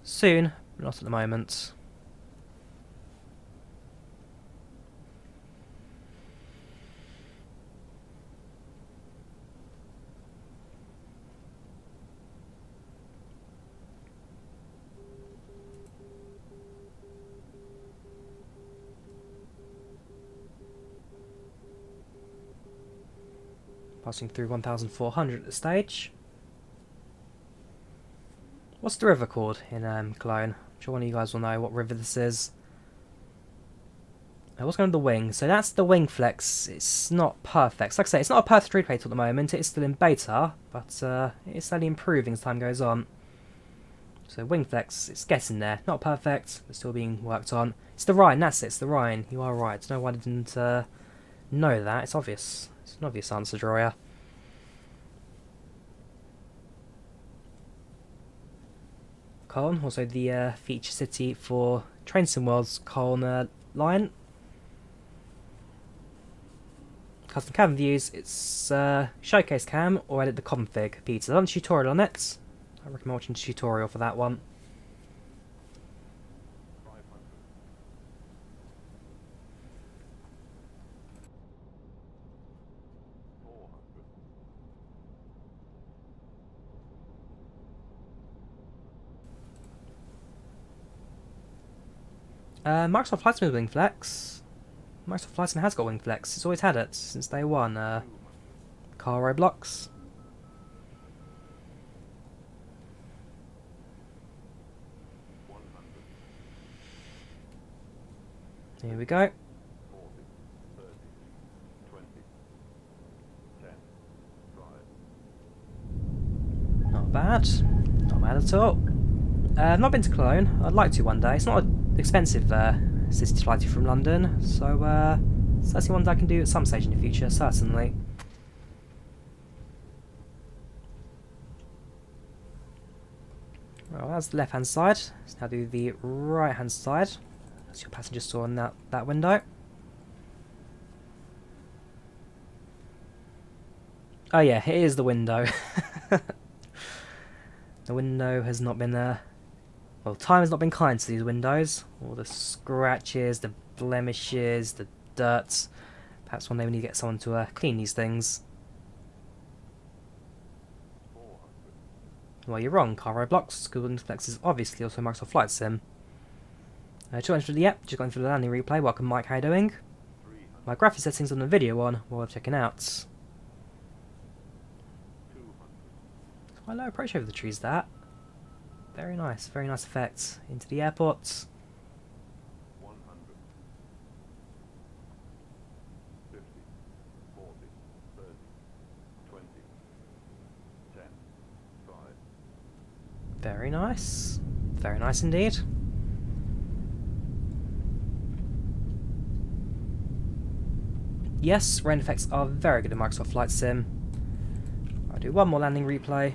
Soon, but not at the moment. Passing through 1,400 at the stage. What's the river called in Cologne? I'm sure one of you guys will know what river this is. What's going on the wing? So that's the wing flex. It's not perfect. So like I say, it's not a perfect replay at the moment. It is still in beta, but it is slowly improving as time goes on. So wing flex, it's getting there. Not perfect, but still being worked on. It's the Rhine, that's it. It's the Rhine. You are right. No one didn't know that. It's obvious. It's an obvious answer, Drawyah. Köln, also the feature city for Train Sim World's Köln line. Custom cabin views, it's showcase cam or edit the config. Peter, I've done a tutorial on it. I recommend watching the tutorial for that one. Microsoft Flight Sim with wing flex. Microsoft Flight Sim has got wing flex. It's always had it since day one. Car roadblocks. Here we go. Not bad. Not bad at all. I've not been to Cologne. I'd like to one day. It's not an expensive city to fly to from London, so certainly one that I can do at some stage in the future, certainly. Well, that's the left-hand side. Let's now do the right-hand side, as your passenger saw in that window. Oh yeah, it is the window. The window has not been well, time has not been kind to these windows. All the scratches, the blemishes, the dirt. Perhaps one day we need to get someone to clean these things. Well, you're wrong, car roadblocks. Google Flex is obviously also Microsoft Flight Sim. 200, yep, just going through the landing replay. Welcome, Mike, how you doing? My graphics settings on the video on while I'm checking out. It's quite low approach over the trees, that. Very nice effect. Into the airport. 100, 50, 40, 30, 20, 10, 5. Very nice. Very nice indeed. Yes, rain effects are very good in Microsoft Flight Sim. I'll do one more landing replay.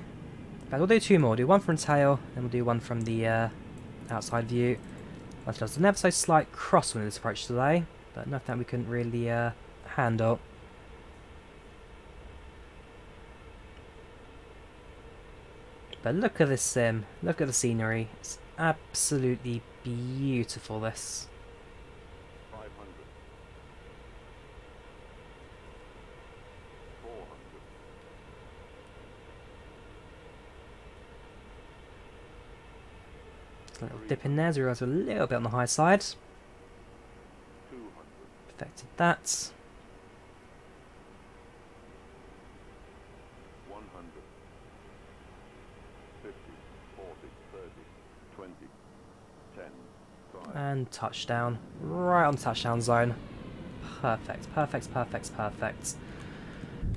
In fact, we'll do two more. We'll do one from tail, then we'll do one from the outside view. Left us an ever so slight crosswind in this approach today, but nothing that we couldn't really handle. But look at this sim. Look at the scenery. It's absolutely beautiful, this. 500, 400. A little dip in there, zero's a little bit on the high side. 200. Perfected that. 100, 50, 40, 30, 20, 10, 5. And touchdown. Right on the touchdown zone. Perfect, perfect, perfect, perfect.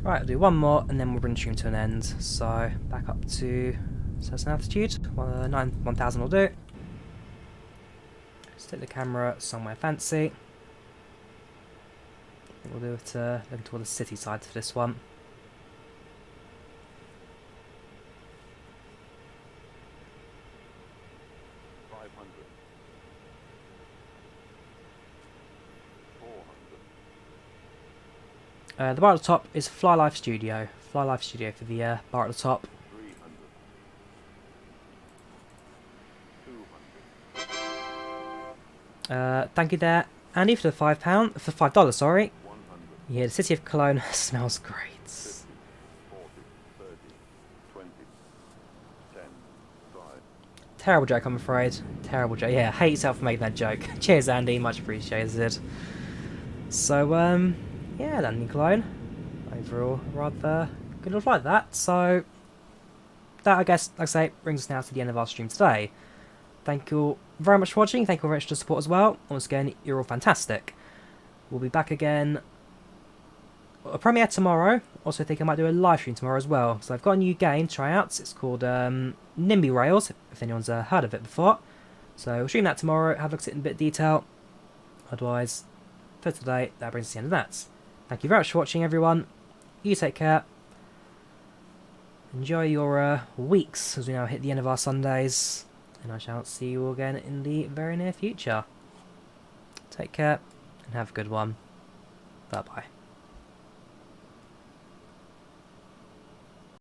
Right, I'll do one more and then we'll bring the stream to an end. So, back up to certain altitude. 1000 will do. Stick the camera somewhere fancy. I think we'll do it looking toward the city side for this one. The bar at the top is FlyLive Studio. FlyLive Studio for the bar at the top. 300, Thank you there, Andy, for the $5, sorry. Yeah, the city of Cologne smells great. 50, 40, 30, 20, 10, 5. Terrible joke, I'm afraid. Terrible joke. Yeah, hate yourself for making that joke. Cheers, Andy. Much appreciated. So, yeah, landing Cologne. Overall, rather good little flight, that. So, that, I guess, like I say, brings us now to the end of our stream today. Thank you all very much for watching. Thank you very much for the support as well. Once again, you're all fantastic. We'll be back again. A premiere tomorrow. Also, I think I might do a live stream tomorrow as well. So I've got a new game to try out. It's called NIMBY Rails, if anyone's heard of it before. So we'll stream that tomorrow. Have a look at it in a bit of detail. Otherwise, for today, that brings us to the end of that. Thank you very much for watching, everyone. You take care. Enjoy your weeks as we now hit the end of our Sundays. And I shall see you all again in the very near future. Take care and have a good one. Bye-bye.